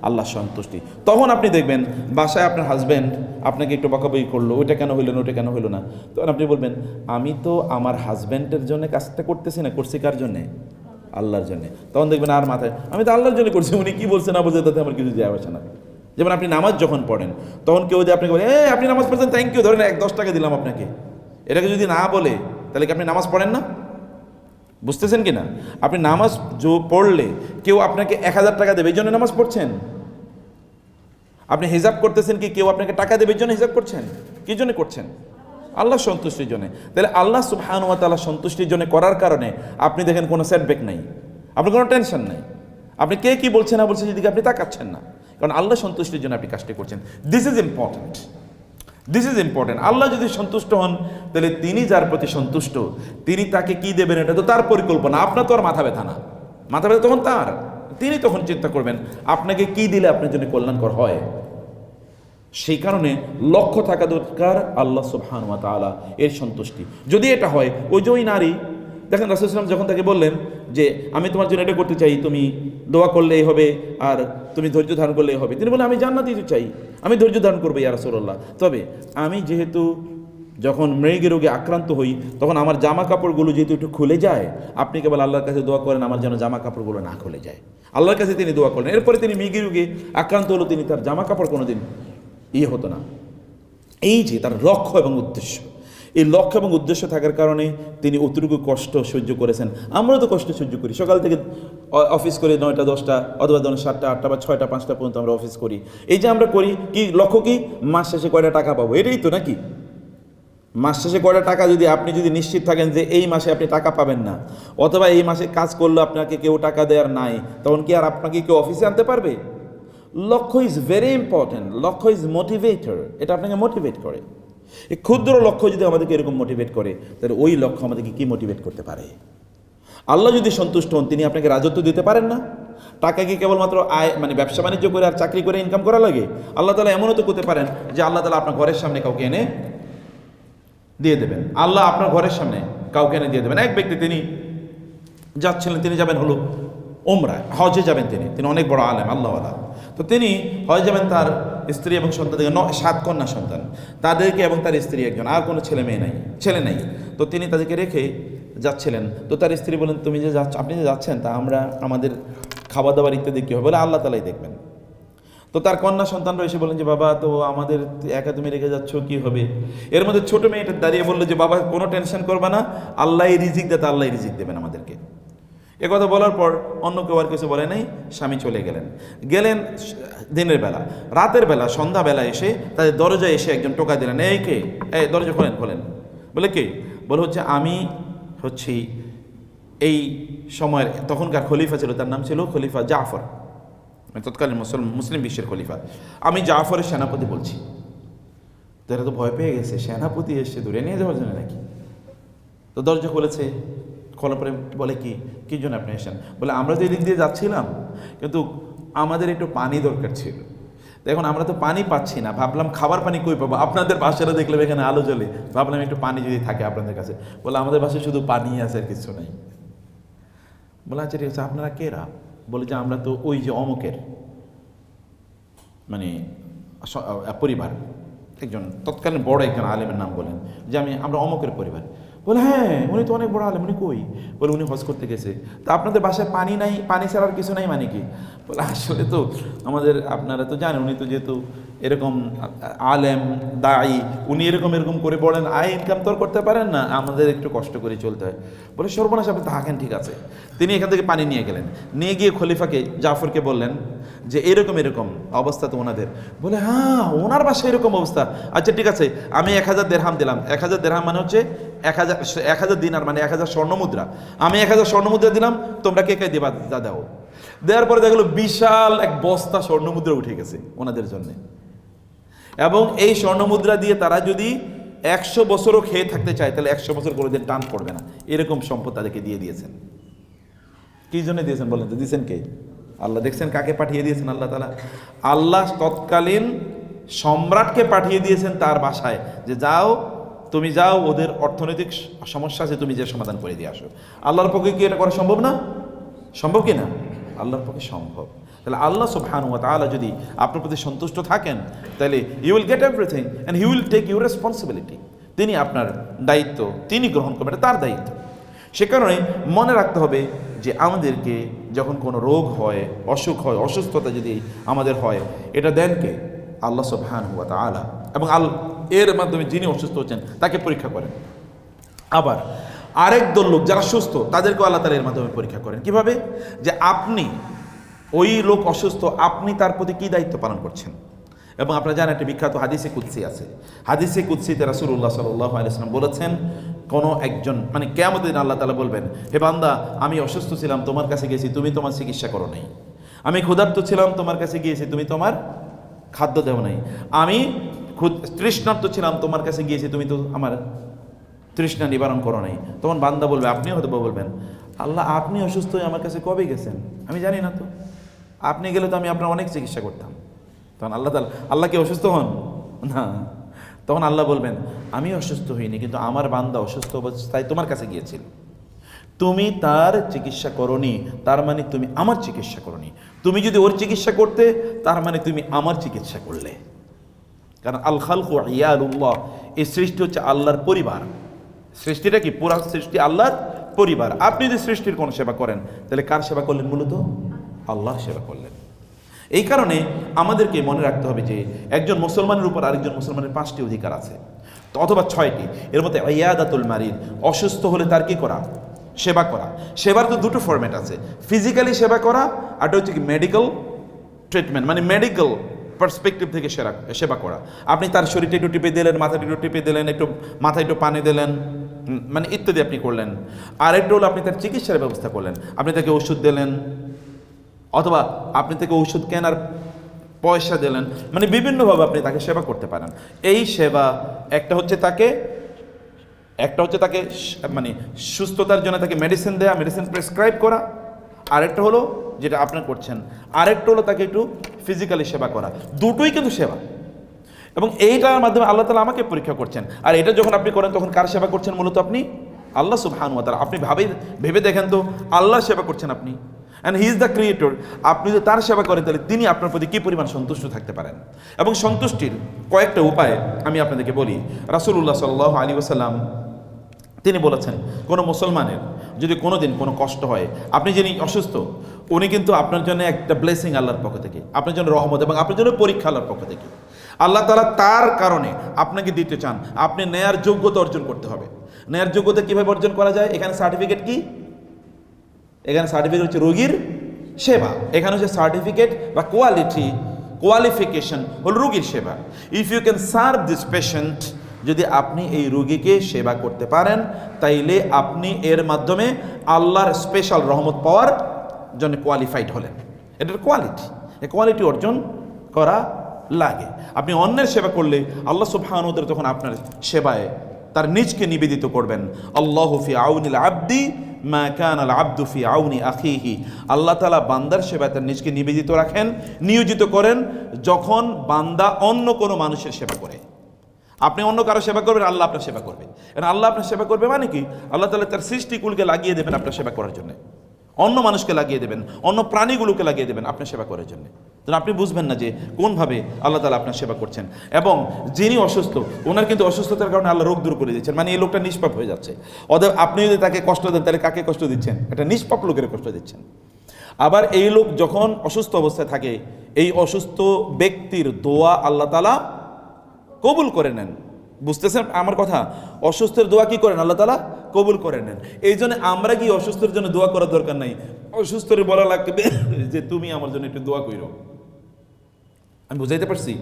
আল্লাহ সন্তুষ্টি। তখন আপনি দেখবেন বাসায় আপনার হাজব্যান্ড আপনাকে একটু বকাবকি করলো, ওইটা কেন হইলো না, ওইটা কেন হইলো না, তখন আপনি বলবেন, আমি তো আমার হাজব্যান্ডের জন্য কাজটা করতেছি না, করছি কার জন্যে? আল্লাহর জন্যে। তখন দেখবেন আর মাথায়, আমি তো আল্লাহর জন্য করছি, উনি কি বলছে না বলছে তাতে আমার কিছু যায় আসে না। যেমন আপনি নামাজ যখন পড়েন, তখন কেউ যদি আপনাকে বলে, আপনি নামাজ পড়ছেন, থ্যাংক ইউ, ধরেন 10 টাকা দিলাম আপনাকে, এটাকে যদি না বলে, তাহলে কি আপনি নামাজ পড়েন না? বুঝতেছেন কি না? আপনি নামাজ পড়লে কেউ আপনাকে 1000 টাকা দেবে, এই জন্য নামাজ পড়ছেন। আপনি হিসাব করতেছেন কি কেউ আপনাকে টাকা দেবে, এই জন্য হিসাব করছেন। কি জন্য করছেন? আল্লাহ সন্তুষ্টির জন্য। তাহলে আল্লাহ সুবহানাহু ওয়া তাআলা সন্তুষ্টির জন্য করার কারণে আপনি দেখেন কোনো সেটব্যাক নাই, আপনার কোনো টেনশন নাই, আপনি কে কি বলছে না বলছে সেদিকে আপনি তাকাচ্ছেন না, কারণ আল্লাহ সন্তুষ্টির জন্য আপনি কাজটি করছেন। This is important, this is important. Allah যদি সন্তুষ্ট হন, তাহলে তিনি যার প্রতি সন্তুষ্ট, তিনি তাকে কি দেবেন এটা তো তার পরিকল্পনা, আপনার তো আর মাথা ব্যথা না। মাথা ব্যথা তখন তার, তিনি তখন চিন্তা করবেন আপনাকে কি দিলে আপনার জন্য কল্যাণকর হয়। সেই কারণে লক্ষ্য থাকা দরকার আল্লাহ সুবহানাহু ওয়া তাআলা এর সন্তুষ্টি। যদি এটা হয়, ওই যে ওই নারী দেখেন, রাসূল সাল্লাল্লাহু আলাইহি ওয়াসাল্লাম যখন তাকে বললেন যে আমি তোমার জন্য এটা করতে চাই, তুমি দোয়া করলেই হবে আর তুমি ধৈর্য ধারণ করলেই হবে, তিনি বললেন আমি জান্নাত দিতে চাই, আমি ধৈর্য ধারণ করবো ইয়া রাসূলুল্লাহ। তবে আমি যেহেতু যখন মৃগী রোগে আক্রান্ত হই, তখন আমার জামা কাপড়গুলো যেহেতু একটু খুলে যায়, আপনি কেবল আল্লাহর কাছে দোয়া করেন আমার যেন জামা কাপড়গুলো না খুলে যায়। আল্লাহর কাছে তিনি দোয়া করলেন। এরপরে তিনি মৃগী রোগে আক্রান্ত হলো, তিনি তার জামা কাপড় কোনোদিন হতো না, এই যে তার লক্ষ্য এবং উদ্দেশ্য, এই লক্ষ্য এবং উদ্দেশ্য থাকার কারণে তিনি অতটুকু কষ্ট সহ্য করেছেন। আমরাও তো কষ্ট সহ্য করি, সকাল থেকে অফিস করি 9টা 10টা অথবা 7টা 8টা বা 6টা 5টা পর্যন্ত আমরা অফিস করি। এই যে আমরা করি কি লক্ষ্য কি? মাস শেষে কয়টা টাকা পাবো, এটাই তো নাকি? মাস শেষে কয়টা টাকা যদি আপনি যদি নিশ্চিত থাকেন যে এই মাসে আপনি টাকা পাবেন না, অথবা এই মাসে কাজ করলে আপনাকে কেউ টাকা দেওয়ার নাই, তখন কি আর আপনাকে কেউ অফিসে আনতে পারবে? লক্ষ্য ইজ ভেরি ইম্পর্ট্যান্ট। লক্ষ্য ইজ মোটিভেটর, এটা আপনাকে মোটিভেট করে। এই ক্ষুদ্র লক্ষ্য যদি আমাদেরকে এরকম মোটিভেট করে, তাহলে ওই লক্ষ্য আমাদেরকে কি মোটিভেট করতে পারে? আল্লাহ যদি সন্তুষ্ট হন, তিনি আপনাকে রাজত্ব দিতে পারেন না? টাকা কি কেবলমাত্র আয় মানে ব্যবসা বাণিজ্য করে আর চাকরি করে ইনকাম করা লাগে? আল্লাহ তাআলা এমনও তো করতে পারেন যে আল্লাহ তাআলা আপনার ঘরের সামনে কাউকে এনে দিয়ে দেবেন। আল্লাহ আপনার ঘরের সামনে কাউকে এনে দিয়ে দেবেন। এক ব্যক্তি তিনি যাচ্ছিলেন, তিনি যাবেন হলো ওমরায়, হজে যাবেন। তিনি অনেক বড় আলেম, আল্লাহওয়ালা। তো তিনি হজে যাবেন, তার স্ত্রী এবং সন্তান থেকে 7 কন্যা সন্তান, তাদেরকে এবং তার স্ত্রী একজন, আর কোনো ছেলে নাই। তো তিনি তাদেরকে রেখে যাচ্ছিলেন। তো তার স্ত্রী বলেন, তুমি যে আপনি যে যাচ্ছেন তা আমাদের খাবার দাবার ইত্যাদি কী হবে? বলে আল্লাহ তাআলাই দেখবেন। তো তার কন্যা সন্তানরা এসে বলেন যে বাবা, তো আমাদের একা তুমি রেখে যাচ্ছ, কি হবে? এর মধ্যে ছোট মেয়েটা দাঁড়িয়ে বললো যে বাবা, কোনো টেনশন করবা না, আল্লাহ রিজিক দেয়, আল্লাহ রিজিক দেবেন আমাদেরকে। এ কথা বলার পর অন্য কেউ আর কিছু বলে নাই, স্বামী চলে গেলেন দিনের বেলা। রাতের বেলা সন্ধ্যাবেলা এসে তাদের দরজায় এসে একজন টোকা দিলেন, এই কে? এই দরজা খোলেন। বলে কে? বলে হচ্ছে আমি হচ্ছি এই সময়ের, তখনকার খলিফা ছিল, তার নাম ছিল খলিফা জাফর, তৎকালীন মুসলিম বিশ্বের খলিফা। আমি জাফরের সেনাপতি বলছি। তো এরা তো ভয় পেয়ে গেছে, সেনাপতি এসে ধরে নিয়ে যাওয়ার জন্য নাকি? তো দরজা খুলেছে, খোলার পরে বলে কি জন্য আপনি এসেছেন? বলে আমরা তো এদিক দিয়ে যাচ্ছিলাম, কিন্তু আমাদের একটু পানি দরকার ছিল। এখন আমরা তো পানি পাচ্ছি না, ভাবলাম খাবার পানি কই পাবো? আপনাদের বাসাটা দেখলাম এখানে আলো জ্বলে, ভাবলাম একটু পানি যদি থাকে আপনাদের কাছে। বলে আমাদের বাসায় শুধু পানি আছে, আর কিছু নাই। বলে আচ্ছা ঠিক আছে, আপনারা কেরা? বলে যে আমরা তো ওই যে অমুকের মানে পরিবার, একজন তৎকালীন বড় একজন আলেমের নাম বলেন যে আমরা অমুকের পরিবার। বলে হ্যাঁ, উনি তো অনেক বড় আলেম, উনি কই? বলে উনি হজ করতে গেছে। তা আপনাদের বাসায় পানি নাই, পানি ছাড়ার কিছু নাই মানে কি? বলে আসলে তো আপনারা তো জানেন, উনি তো যেহেতু এরকম আলেম দায়ী, উনি এরকম করে বলেন, আয় ইনকাম তো করতে পারেন না, আমাদের একটু কষ্ট করে চলতে হয়। বলে সর্বনাশ, আপনি থাকেন, ঠিক আছে। তিনি এখান থেকে পানি নিয়ে গেলেন, নিয়ে গিয়ে খলিফাকে জাফরকে বললেন যে এরকম অবস্থা তো ওনাদের। বলে হ্যাঁ, ওনার বাসায় এরকম অবস্থা, আচ্ছা ঠিক আছে, আমি 1000 দিরহাম দিলাম। 1000 দিরহাম মানে হচ্ছে 1000 দিনার, মানে 1000 স্বর্ণমুদ্রা। আমি 1000 স্বর্ণমুদ্রা দিলাম, তোমরা কে কে দেবা যা দাও। দেওয়ার পরে দেখলো বিশাল এক বস্তা স্বর্ণমুদ্রা উঠে গেছে ওনাদের জন্য। এবং এই স্বর্ণমুদ্রা দিয়ে তারা যদি 100 বছরও খেয়ে থাকতে চায়, তাহলে 100 বছর কোনোদিন টান পড়বে না, এরকম সম্পদ তাদেরকে দিয়ে দিয়েছেন। কি জন্য দিয়েছেন বলেন তো? দিয়েছেন কে? আল্লাহ। দেখছেন কাকে পাঠিয়ে দিয়েছেন আল্লাহ তাআলা? আল্লাহ তৎকালীন সম্রাটকে পাঠিয়ে দিয়েছেন তার বাসায়, যে তুমি যাও, ওদের অর্থনৈতিক সমস্যা আছে, তুমি যে সমাধান করে দিয়ে আসো। আল্লাহর পক্ষে কি এটা করা সম্ভব না? সম্ভব কি না? আল্লাহর পক্ষে সম্ভব। তাহলে আল্লাহ সুবহানাহু ওয়া তাআলা যদি আপনার প্রতি সন্তুষ্ট থাকেন, তাহলে you will get everything and he will take your responsibility. তিনি আপনার দায়িত্ব তিনি গ্রহণ করবেন, এটা তার দায়িত্ব। সে কারণে মনে রাখতে হবে যে আমাদেরকে যখন কোনো রোগ হয়, অসুখ হয়, অসুস্থতা যদি আমাদের হয়, এটা দেন কে? আল্লাহ সুবহানাহু ওয়া তাআলা। এবং এর মাধ্যমে যিনি অসুস্থ হচ্ছেন তাকে পরীক্ষা করেন। আবার আরেক দল লোক যারা সুস্থ, তাদেরকেও আল্লাহ তাআলা এর মাধ্যমে পরীক্ষা করেন। কিভাবে? যে আপনি ওই লোক অসুস্থ, আপনি তার প্রতি কী দায়িত্ব পালন করছেন। এবং আপনারা জানেন একটা বিখ্যাত হাদিসে কুদসি আছে। হাদিসে কুদসিতে রাসূলুল্লাহ সাল্লাল্লাহু আলাইহি ওয়াসাল্লাম বলেছেন, কোনো একজন মানে কিয়ামতের দিন আল্লাহ তাআলা বলবেন, হে বান্দা, আমি অসুস্থ ছিলাম, তোমার কাছে গেছি, তুমি তোমার চিকিৎসা করো নাই। আমি ক্ষুধার্ত ছিলাম, তোমার কাছে গিয়েছি, তুমি তোমার খাদ্য দেও নাই। আমি তৃষ্ণার্ত ছিলাম, তোমার কাছে গিয়েছি, তুমি তো আমার তৃষ্ণা নিবারণ করো নাই। তখন বান্দা বলবে, আপনিও হয়তো বলবেন, আল্লাহ আপনি অসুস্থ হয়ে আমার কাছে কবে গেছেন? আমি জানি না তো, আপনি গেলে তো আমি আপনার অনেক চিকিৎসা করতাম। তখন আল্লাহ কি অসুস্থ হন? না। তখন আল্লাহ বলবেন, আমি অসুস্থ হইনি, কিন্তু আমার বান্দা অসুস্থ অবস্থায় তোমার কাছে গিয়েছিল, তুমি তার চিকিৎসা করনি, তার মানে তুমি আমার চিকিৎসা করনি। তুমি যদি ওর চিকিৎসা করতে, তার মানে তুমি আমার চিকিৎসা করলে। কারণ আল খালকু ইয়ালুল্লাহ, এই সৃষ্টি হচ্ছে আল্লাহর পরিবার। সৃষ্টিটা কি? পুরা সৃষ্টি আল্লাহর পরিবার। আপনি যদি সৃষ্টির কোনো সেবা করেন, তাহলে কার সেবা করলেন? মূলত আল্লাহর সেবা করলেন। এই কারণে আমাদেরকে মনে রাখতে হবে যে একজন মুসলমানের উপর আরেকজন মুসলমানের 5টি অধিকার আছে, তো অথবা 6টি। এর মধ্যে ইয়াদাতুল মারিদ, অসুস্থ হলে তার কি করা? সেবা করা। সেবার তো দুটো ফরম্যাট আছে, ফিজিক্যালি সেবা করা, আর হচ্ছে কি মেডিকেল ট্রিটমেন্ট, মানে মেডিকেল পার্সপেক্টিভ থেকে সেবা করা। আপনি তার শরীরটা একটু টিপে দিলেন, মাথাটা একটু টিপে দিলেন, একটু মাথায় একটু পানি দিলেন, মানে ইত্যাদি আপনি করলেন। আর একটু হলো আপনি তার চিকিৎসার ব্যবস্থা করলেন, আপনি তাকে ওষুধ দিলেন, অথবা আপনি থেকে ওষুধ কেনার পয়সা দিলেন, মানে বিভিন্নভাবে আপনি তাকে সেবা করতে পারেন। এই সেবা একটা হচ্ছে তাকে মানে সুস্থতার জন্য তাকে মেডিসিন দেয়া, মেডিসিন প্রেসক্রাইব করা, আরেকটা হলো যেটা আপনি করছেন, আরেকটা হলো তাকে একটু ফিজিক্যালি সেবা করা। দুটোই কিন্তু সেবা, এবং এইটার মাধ্যমে আল্লাহ তাআলা আমাকে পরীক্ষা করছেন। আর এটা যখন আপনি করেন তখন কার সেবা করছেন? মূলত আপনি আল্লাহ সুবহানাহু ওয়া তাআলা। আপনি ভেবে দেখেন তো, আল্লাহ সেবা করছেন আপনি, and he is the creator. আপনি যদি তার সেবা করেন তাহলে তিনি আপনার প্রতি কী পরিমাণ সন্তুষ্ট থাকতে পারেন। এবং সন্তুষ্টির কয়েকটা উপায় আমি আপনাদেরকে বলি। রাসূলুল্লাহ সাল্লাল্লাহু আলাইহি ওয়াসাল্লাম তিনি বলেছেন, কোনো মুসলমানের যদি কোনো দিন কোনো কষ্ট হয়, আপনি যিনি অসুস্থ, উনি কিন্তু আপনার জন্য একটা ব্লেসিং আল্লাহর পক্ষ থেকে, আপনার জন্য রহমত এবং আপনার জন্য পরীক্ষা আল্লাহর পক্ষ থেকে। আল্লাহ তাআলা তার কারণে আপনাকে দিতে চান, আপনি নেয়ার যোগ্যতা অর্জন করতে হবে। নেয়ার যোগ্যতা কীভাবে অর্জন করা যায়? এখানে সার্টিফিকেট কি? এখানে সার্টিফিকেট হচ্ছে রোগীর সেবা। এখানে হচ্ছে সার্টিফিকেট বা কোয়ালিফিকেশন হল রোগীর সেবা। If you can serve this patient, যদি আপনি এই রোগীকে সেবা করতে পারেন, তাইলে আপনি এর মাধ্যমে আল্লাহর স্পেশাল রহমত পাওয়ার জন্য কোয়ালিফাইড হলেন। এটার কোয়ালিটি অর্জন করা লাগে। আপনি অন্যের সেবা করলে আল্লাহ সুবহানাহু ওয়া তাআলা তখন আপনার সেবায় তার নিজকে নিবেদিত করবেন। আল্লাহু ফি আউনিল আবদি মা কানাল আবদু ফি আউনি আখিহি। আল্লাহ তাআলা বান্দার সেবায় তার নিজকে নিবেদিত রাখেন, নিয়োজিত করেন, যখন বান্দা অন্য কোনো মানুষের সেবা করে। আপনি অন্য কারো সেবা করবেন, আল্লাহ আপনার সেবা করবে। এবং আল্লাহ আপনার সেবা করবে মানে কি? আল্লাহ তাআলা তার সৃষ্টিকুলকে লাগিয়ে দেবেন আপনার সেবা করার জন্য, অন্য মানুষকে লাগিয়ে দেবেন, অন্য প্রাণীগুলোকে লাগিয়ে দেবেন আপনার সেবা করার জন্য। তাহলে আপনি বুঝবেন না যে কোনভাবে আল্লাহ তাআলা আপনার সেবা করছেন। এবং যিনি অসুস্থ, ওনার কিন্তু অসুস্থতার কারণে আল্লাহ রোগ দূর করে দিচ্ছেন, মানে এই লোকটা নিষ্পাপ হয়ে যাচ্ছে। অতএব আপনি যদি তাকে কষ্ট দেন, তাহলে কাকে কষ্ট দিচ্ছেন? একটা নিষ্পাপ লোকের কষ্ট দিচ্ছেন। আবার এই লোক যখন অসুস্থ অবস্থায় থাকে, এই অসুস্থ ব্যক্তির দোয়া আল্লাহ তাআলা কবুল করে নেন। বুঝতেছেন আমার কথা? অসুস্থের দোয়া কি করেন? আল্লাহ তাআলা কবুল করে নেন। এই জন্য আমরা কি অসুস্থের জন্য দোয়া করার দরকার নাই? অসুস্থরে বলা লাগবে যে তুমি আমার জন্য একটু দোয়া করো। আমি বুঝাইতে পারছি?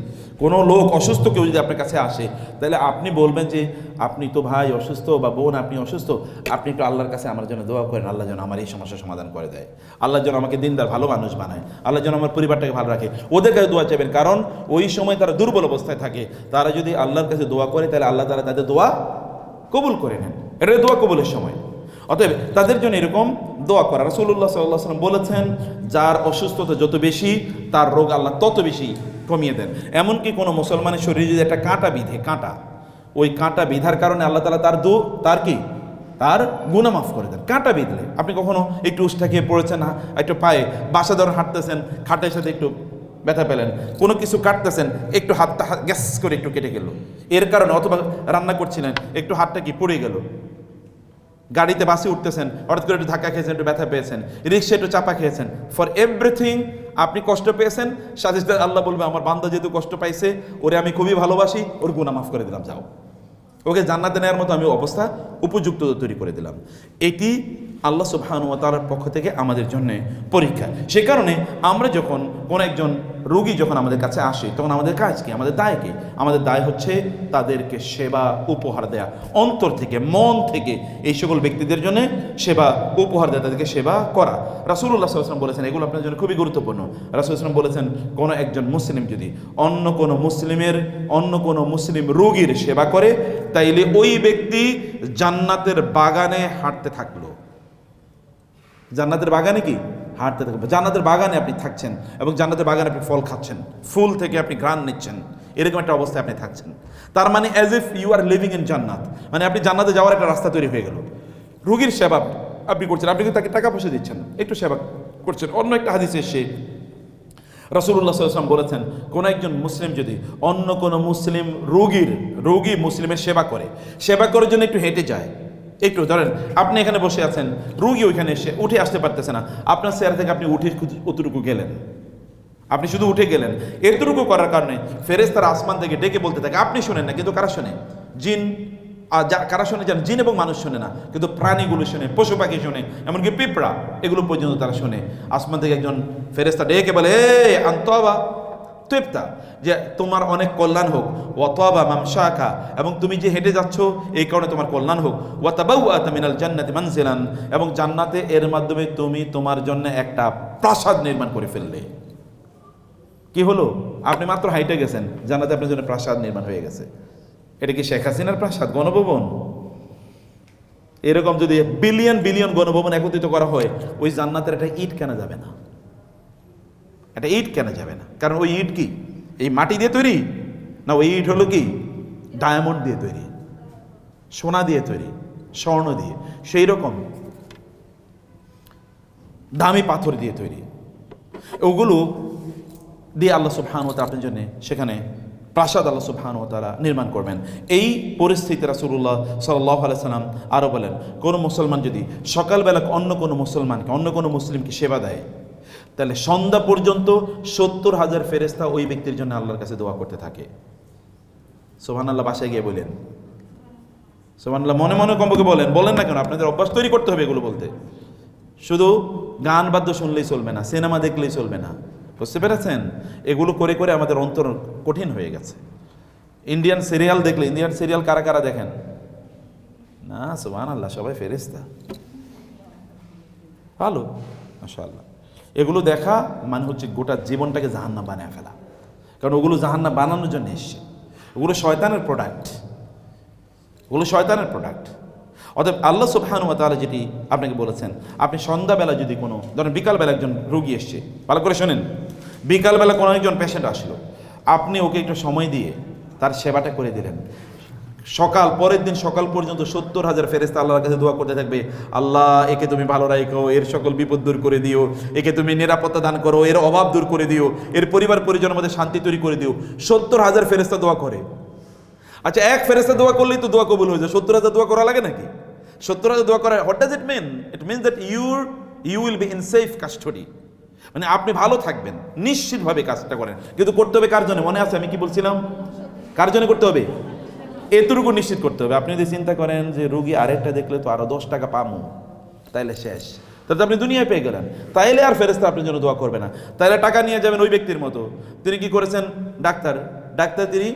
কোনো লোক অসুস্থ কেউ যদি আপনার কাছে আসে, তাহলে আপনি বলবেন যে আপনি তো ভাই অসুস্থ বা বোন আপনি অসুস্থ, আপনি একটু আল্লাহর কাছে আমার জন্য দোয়া করেন, আল্লাহ যেন আমার এই সমস্যার সমাধান করে দেয়, আল্লাহ যেন আমাকে দিনদার ভালো মানুষ বানায়, আল্লাহ যেন আমার পরিবারটাকে ভালো রাখে। ওদের কাছে দোয়া চাইবেন, কারণ ওই সময় তারা দুর্বল অবস্থায় থাকে। তারা যদি আল্লাহর কাছে দোয়া করে, তাহলে আল্লাহ তাআলা তাদের দোয়া কবুল করে নেন। এটা দোয়া কবুলের সময়। অতএব তাদের জন্য এরকম দোয়া করা। রাসূলুল্লাহ সাল্লাল্লাহু আলাইহি ওয়াসাল্লাম বলেছেন, যার অসুস্থতা যত বেশি, তার রোগ আল্লাহ তত বেশি কমিয়ে দেন। এমনকি কোনো মুসলমানের শরীরে যদি একটা কাঁটা বিধে, ওই কাঁটা বিধার কারণে আল্লাহ তাআলা তার গুনাহ মাফ করে দেন। কাঁটা বিঁধলে আপনি কখনো একটু উষ্টা খেয়ে পড়েছেন, একটু পায়ে বাসা ধরে হাঁটতেছেন, খাটের সাথে একটু ব্যথা পেলেন, কোনো কিছু কাটতেছেন, একটু হাতটা গ্যাস করে একটু কেটে গেল এর কারণে, অথবা রান্না করছিলেন একটু হাতটা কি পড়ে গেল, গাড়িতে বাসে উঠতেছেন হঠাৎ করে একটু ধাক্কা খেয়েছেন, একটু ব্যথা পেয়েছেন, রিক্সা একটু চাপা খেয়েছেন, ফর এভরিথিং আপনি কষ্ট পেয়েছেন, সাথে সাথে আল্লাহ বলবে আমার বান্দা যেহেতু কষ্ট পাইছে, ওরে আমি খুবই ভালোবাসি, ওর গুনাহ মাফ করে দিলাম, যাও, ওকে জান্নাতে নেওয়ার মতো আমি অবস্থা উপযুক্ত তৈরি করে দিলাম। এটি আল্লাহ সুবহানাহু ওয়া তাআলার পক্ষ থেকে আমাদের জন্য পরীক্ষা। সে কারণে আমরা যখন কোনো একজন রোগী যখন আমাদের কাছে আসে, তখন আমাদের কাজ কি? আমাদের দায় কি? আমাদের দায় হচ্ছে তাদেরকে সেবা উপহার দেয়া, অন্তর থেকে, মন থেকে এই সকল ব্যক্তিদের জন্য সেবা উপহার দেয়া, তাদেরকে সেবা করা। রাসূলুল্লাহ সাল্লাল্লাহু আলাইহি ওয়াসাল্লাম বলেছেন, এগুলো আপনার জন্য খুবই গুরুত্বপূর্ণ। রাসূলুল্লাহ সাল্লাল্লাহু আলাইহি ওয়াসাল্লাম বলেছেন, কোনো একজন মুসলিম যদি অন্য কোনো মুসলিম রোগীর সেবা করে, তাইলে ওই ব্যক্তি জান্নাতের বাগানে হাঁটতে থাকলো। জান্নাতের বাগানে কি? হাঁটতে থাকবে। জান্নাতের বাগানে আপনি থাকছেন এবং জান্নাতের বাগানে আপনি ফল খাচ্ছেন, ফুল থেকে আপনি ঘ্রাণ নিচ্ছেন, এরকম একটা অবস্থায় আপনি থাকছেন। তার মানে as if you are living in জান্নাত, মানে আপনি জান্নাতে যাওয়ার একটা রাস্তা তৈরি হয়ে গেল। রোগীর সেবা আপনি করছেন, আপনি কিন্তু তাকে টাকা পয়সা দিচ্ছেন, একটু সেবা করছেন। অন্য একটা হাদিসে এসে রাসূলুল্লাহ সাল্লাল্লাহু আলাইহি ওয়াসাল্লাম বলেছেন, কোন একজন মুসলিম যদি অন্য কোনো মুসলিম রোগী মুসলিমের সেবা করার জন্য একটু হেঁটে যায়, একটু ধরেন আপনি এখানে বসে আছেন, রোগী ওইখানে এসে উঠে আসতে পারতেছে না, আপনার চেয়ার থেকে আপনি উঠে অতটুকু গেলেন, আপনি শুধু উঠে গেলেন, এতটুকু করার কারণে ফেরেশতারা আসমান থেকে ডেকে বলতে থাকে, আপনি শোনেন না কিন্তু কারা শোনে? জিন। আর কারা শোনে জান? জিন এবং মানুষ শোনে না, কিন্তু প্রাণীগুলো শোনে, পশু পাখি শোনে, এমনকি পিঁপড়া, এগুলো পর্যন্ত তারা শোনে। আসমান থেকে একজন ফেরেশতা ডেকে বলে, এই আন্তবা তুইপ্তা, যে তোমার অনেক কল্যাণ হোক, ওয়াতাবা মামশাকা, এবং তুমি যে হেঁটে যাচ্ছ এই কারণে তোমার কল্যাণ হোক, ওয়াতাবাউআতা মিনাল জান্নাতি মানজিলান, এবং জান্নাতে এর মাধ্যমে তুমি তোমার জন্য একটা প্রাসাদ নির্মাণ করে ফেললে। কি হলো? আপনি মাত্র হাইটে গেছেন, জান্নাতে আপনার জন্য প্রাসাদ নির্মাণ হয়ে গেছে। এটা কি শেখ হাসিনার প্রাসাদ, গণভবন? এরকম যদি বিলিয়ন বিলিয়ন গণভবন একত্রিত করা হয়, ওই জান্নাতের একটা ইট কেনা যাবে না, একটা ইট কেনা যাবে না। কারণ ওই ইট কি এই মাটি দিয়ে তৈরি না, ওই ইট হলো কি ডায়মন্ড দিয়ে তৈরি, সোনা দিয়ে তৈরি, স্বর্ণ দিয়ে, সেই রকম দামি পাথর দিয়ে তৈরি। ওগুলো দিয়ে আল্লাহ সুবহানাহু ওয়া তাআলা আপনার জন্য সেখানে প্রাসাদ আল্লাহ সুবহানাহু ওয়া তাআলা নির্মাণ করবেন। এই পরিস্থিতি রাসূলুল্লাহ সাল্লাল্লাহু আলাইহি সাল্লাম আরও বলেন, কোনো মুসলমান যদি সকালবেলা অন্য কোনো মুসলমানকে, অন্য কোনো মুসলিমকে সেবা দেয়, তাহলে সন্ধ্যা পর্যন্ত 70,000 ফেরেশতা ওই ব্যক্তির জন্য আল্লাহর কাছে দোয়া করতে থাকে। সুবহানাল্লাহ। বাসায় গিয়ে বলেন সুবহানাল্লাহ, মনে মনে কমপক্ষে বলেন না কেন? আপনাদের অভ্যাস তৈরি করতে হবে এগুলো বলতে। শুধু গান বাদ্য শুনলেই চলবে না, সিনেমা দেখলেই চলবে না, বুঝতে পেরেছেন? এগুলো করে করে আমাদের অন্তর কঠিন হয়ে গেছে। ইন্ডিয়ান সিরিয়াল দেখলে, ইন্ডিয়ান সিরিয়াল কারা কারা দেখেন না? সুবহানাল্লাহ, সবাই ফেরেশতা, ভালো, মাশাআল্লাহ। এগুলো দেখা মানে হচ্ছে গোটা জীবনটাকে জাহান্নাম বানিয়ে ফেলা, কারণ ওগুলো জাহান্নাম বানানোর জন্য এসছে। ওগুলো শয়তানের প্রোডাক্ট, ওগুলো শয়তানের প্রোডাক্ট। অতএব আল্লাহ সুবহানাহু ওয়া তাআলা যেটি আপনাকে বলেছেন, আপনি সন্ধ্যাবেলা যদি কোনো, ধরেন বিকালবেলা একজন রোগী এসছে, ভালো করে শোনেন, বিকালবেলা কোনো একজন পেশেন্ট আসলো, আপনি ওকে একটু সময় দিয়ে তার সেবাটা করে দিলেন। পরের দিন সকাল পর্যন্ত 70,000 ফেরেশতা আল্লাহর কাছে দোয়া করতে থাকবে, আল্লাহ একে তুমি ভালো রাখো, এর সকল বিপদ দূর করে দিও, একে তুমি নিরাপত্তা দান করো, এর অভাব দূর করে দিও, এর পরিবার পরিজনের মধ্যে শান্তি তৈরি করে দিও। 70,000 ফেরেশতা দোয়া করে। আচ্ছা, এক ফেরেশতা দোয়া করলেই তো দোয়া কবুল হয়ে যায়, 70,000 দোয়া করা লাগে নাকি? 70,000 দোয়া করা, what does it mean? It means that you will be in safe custody, মানে আপনি ভালো থাকবেন, নিশ্চিতভাবে কাজটা করেন। কিন্তু করতে হবে কার জন্য? মনে আছে আমি কি বলছিলাম? কার জন্য করতে হবে? এতটুকু নিশ্চিত করতে হবে। আপনি যদি চিন্তা করেন যে রুগী আরেকটা দেখলে তো আরো 10 টাকা পাবো, তাইলে শেষ, তাহলে আপনি দুনিয়ায় পেয়ে গেলেন, তাইলে আর ফেরেশতা আপনার জন্য দোয়া করবে না। তাইলে টাকা নিয়ে যাবেন ওই ব্যক্তির মতো। তিনি কি করেছেন? ডাক্তার তিনি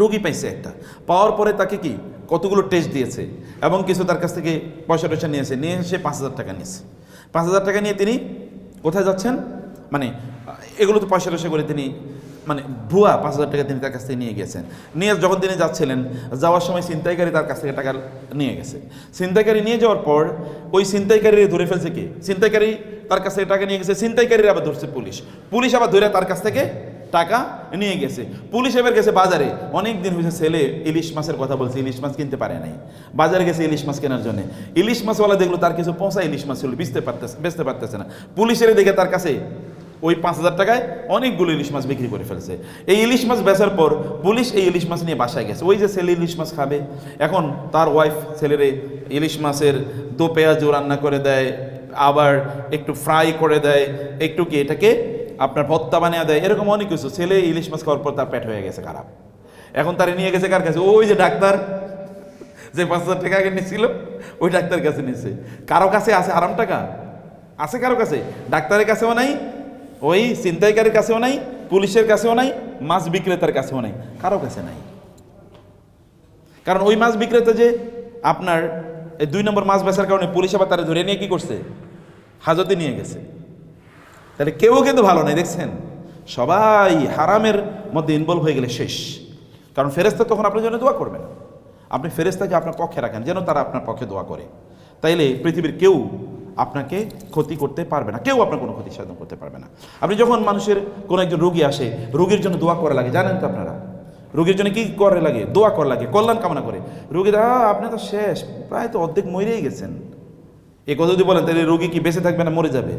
রোগী পাইছে একটা, পাওয়ার পরে তাকে কি কতগুলো টেস্ট দিয়েছে এবং কিছু তার কাছ থেকে পয়সা নিয়ে এসে 5,000 টাকা নিয়েছে। 5,000 টাকা নিয়ে তিনি কোথায় যাচ্ছেন? মানে এগুলো তো পয়সা করে তিনি, মানে ভুয়া 5,000 টাকা তিনি তার কাছ থেকে নিয়ে গেছেন। নিয়ে যখন তিনি যাচ্ছিলেন, যাওয়ার সময় ছিনতাইকারী তার কাছ থেকে টাকা নিয়ে গেছে। ছিনতাইকারী নিয়ে যাওয়ার পর ওই ছিনতাইকারী ধরে ফেলছে কে? ছিনতাইকারী তার কাছ থেকে টাকা নিয়ে গেছে, ছিনতাইকারীর আবার ধরছে পুলিশ আবার ধরে তার কাছ থেকে টাকা নিয়ে গেছে। পুলিশ এবার গেছে বাজারে, অনেক দিন হয়েছে ছেলে ইলিশ মাছের কথা বলছে, ইলিশ মাছ কিনতে পারে নাই, বাজারে গেছে ইলিশ মাছ কেনার জন্য। ইলিশ মাছওয়ালা দেখলো তার কিছু পচা ইলিশ মাছ ছিল, বেচতে পারতেছে না। পুলিশের দেখে তার কাছে ওই 5,000 টাকায় অনেকগুলো ইলিশ মাছ বিক্রি করে ফেলছে। এই ইলিশ মাছ বেচার পর পুলিশ এই ইলিশ মাছ নিয়ে বাসায় গেছে। ওই যে ছেলে ইলিশ মাছ খাবে, এখন তার ওয়াইফ ছেলেরে ইলিশ মাছের দো পেঁয়াজও রান্না করে দেয়, আবার একটু ফ্রাই করে দেয়, একটু কি এটাকে আপনার ভর্তা বানিয়ে দেয়, এরকম অনেক কিছু। ছেলে ইলিশ মাছ খাওয়ার পর তার পেট হয়ে গেছে খারাপ। এখন তারা নিয়ে গেছে কার কাছে? ওই যে ডাক্তার যে 5,000 টাকা আগে নিচ্ছিল, ওই ডাক্তার কাছে নিচ্ছে। কারো কাছে আছে হারাম টাকা? আছে কারো কাছে? ডাক্তারের কাছেও নাই, ওই ছিনতাইকারীর কাছেও নাই, পুলিশের কাছেও নাই, মাছ বিক্রেতার কাছেও নাই, কারো কাছে নাই। কারণ ওই মাছ বিক্রেতা যে আপনার এই 2 নম্বর মাছ বেচার কারণে পুলিশ আবার তারা ধরে নিয়ে কি করছে? হাজতে নিয়ে গেছে। তাহলে কেউ কিন্তু ভালো নাই, দেখছেন? সবাই হারামের মধ্যে ইনভলভ হয়ে গেলে শেষ। কারণ ফেরেশতা তখন আপনার জন্য দোয়া করবে না। আপনি ফেরেশতাকে আপনার পক্ষে রাখেন, যেন তারা আপনার পক্ষে দোয়া করে। তাইলে পৃথিবীর কেউ আপনাকে ক্ষতি করতে পারবে না, কেউ আপনার কোনো ক্ষতি সাধন করতে পারবে না। আপনি যখন মানুষের কোনো একজন রোগী আসে, রোগীর জন্য দোয়া করা লাগে, জানেন তো আপনারা? রোগীর জন্য কি করে লাগে? দোয়া করা লাগে, কল্যাণ কামনা করে। রোগীরা আপনি তো শেষ, প্রায় তো অর্ধেক মরেই গেছেন, এ কথা যদি বলেন তাহলে রোগী কি বেঁচে থাকবে না মরে যাবে?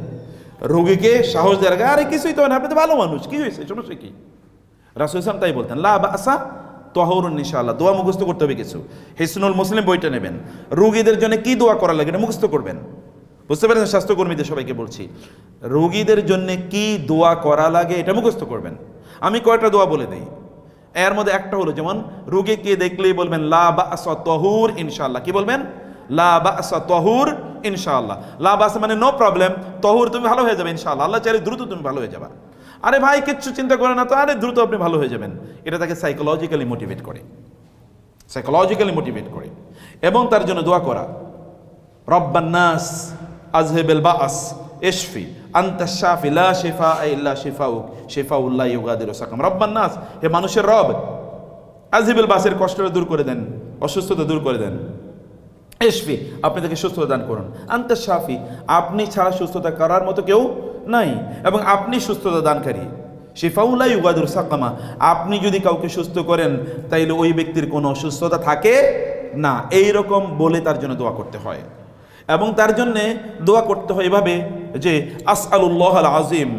রোগীকে সাহস দেওয়া লাগে, আরে কিছুই তো না, আপনি তো ভালো মানুষ, কি হয়েছে, সমস্যা কি? রাসূল সাল্লাল্লাহু তাই বলতেন, লা বাসা তাহুরুন ইনশাআল্লাহ। দোয়া মুখস্থ করতে হবে কিছু। হিসনুল মুসলিম বইটা নেবেন, রোগীদের জন্য কি দোয়া করা লাগে এটা মুখস্থ করবেন। বুঝতে পেরেছেন? স্বাস্থ্যকর্মীদের সবাইকে বলছি, রোগীদের জন্য কি দোয়া করা লাগে এটা মুখস্থ করবেন। আমি কয়টা দোয়া বলে দিই, এর মধ্যে একটা হলো, যেমন রোগীকে দেখলেই বলবেন লা বা'সা তাহুর ইনশাআল্লাহ। কি বলবেন? লা বা'সা তাহুর ইনশাআল্লাহ। লা বা'সা মানে নো প্রবলেম, তাহুর তুমি ভালো হয়ে যাবে ইনশাআল্লাহ, আল্লাহ চাইলে দ্রুত তুমি ভালো হয়ে যাবে। আরে ভাই কিচ্ছু চিন্তা করে না তো, আরে দ্রুত আপনি ভালো হয়ে যাবেন। এটা তাকে সাইকোলজিক্যালি মোটিভেট করে, সাইকোলজিক্যালি মোটিভেট করে। এবং তার জন্য দোয়া করা, রব্বান নাস আযহিবিল বা'স ইশফি আনতা শাফি লা শিফা ইল্লা শিফাউক শিফাউল লা ইউগাদিরু সাকাম। রব্বান নাস, হে মানুষের রব, আযহিবিল বা'সের কষ্টটা দূর করে দেন, অসুস্থতা দূর করে দেন। ইশফি, আপনি তাকে সুস্থতা দান করুন। আনতা শাফি, আপনি ছাড়া সুস্থতা করার মতো কেউ নাই, এবং আপনি সুস্থতা দানকারী। শিফাউল লা ইউগাদিরু সাকামা, আপনি যদি কাউকে সুস্থ করেন তাইলে ওই ব্যক্তির কোনো অসুস্থতা থাকে না। এইরকম বলে তার জন্য দোয়া করতে হয়। এবং তার জন্যে দোয়া করতে হয় এভাবে যে আসআলুল্লাহাল আযীম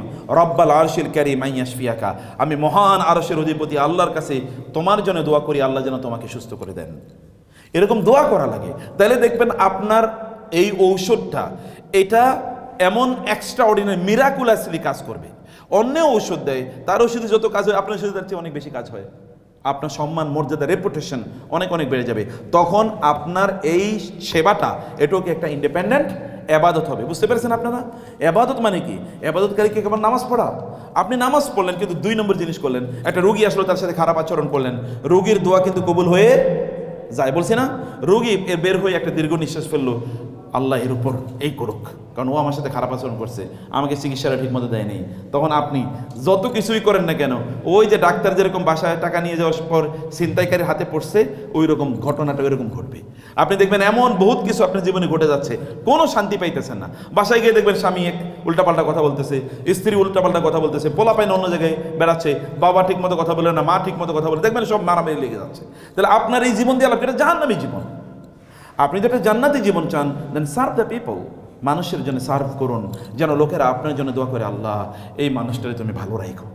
রব্বাল আরশিল কারীম আন ইয়াশফিয়াকা, আমি মহান আরশের অধিপতি আল্লাহর কাছে তোমার জন্য দোয়া করি, আল্লাহ যেন তোমাকে সুস্থ করে দেন। এরকম দোয়া করা লাগে। তাহলে দেখবেন আপনার এই ঔষধটা, এটা এমন এক্সট্রা অর্ডিনারি মিরাকুলাসলি কাজ করবে। অন্য ঔষধ দেয়, তার ওষুধে যত কাজ হয় আপনার ওষুধের চেয়ে অনেক বেশি কাজ হয়। আপনার সম্মান, মর্যাদা, রেপুটেশন অনেক অনেক বেড়ে যাবে। তখন আপনার এই সেবাটা এটাও কি একটা ইন্ডিপেন্ডেন্ট এবাদত হবে। বুঝতে পেরেছেন আপনারা? এবাদত মানে কি? এবাদতকারী কি কেবল নামাজ পড়া? আপনি নামাজ পড়লেন কিন্তু 2 নম্বর জিনিস করলেন। একটা রোগী আসলো, তার সাথে খারাপ আচরণ করলেন, রোগীর দোয়া কিন্তু কবুল হয়ে যায়। বলছি না, রোগী বের হয়ে একটা দীর্ঘ নিঃশ্বাস ফেললো, আল্লাহ এর উপর এই করুক, কারণ ও আমার সাথে খারাপ আচরণ করছে, আমাকে চিকিৎসাটা ঠিক মতো দেয়নি। তখন আপনি যত কিছুই করেন না কেন, ওই যে ডাক্তার যেরকম বাসায় টাকা নিয়ে যাওয়ার পর ছিনতাইকারীর হাতে পড়ছে, ওই রকম ঘটনাটা ওই রকম ঘটবে। আপনি দেখবেন এমন বহুত কিছু আপনার জীবনে ঘটে যাচ্ছে, কোনো শান্তি পাইতেছেন না। বাসায় গিয়ে দেখবেন স্বামী এক উল্টাপাল্টা কথা বলতেছে, স্ত্রী উল্টাপাল্টা কথা বলতেছে, পোলাপাইন অন্য জায়গায় বেড়াচ্ছে, বাবা ঠিক মতো কথা বলে না, মা ঠিক মতো কথা বলে, দেখবেন সব মারামারি লেগে যাচ্ছে। তাহলে আপনার এই জীবন দিয়ে আলাপ, এটা জাহান্নামী জীবন। আপনি যদি একটা জান্নাতি জীবন চান, দেন সার্ভ দ্য পিপল, মানুষের জন্য সার্ভ করুন, যেন লোকেরা আপনার জন্য দোয়া করে, আল্লাহ এই মানুষটারে তুমি ভালো রাখো।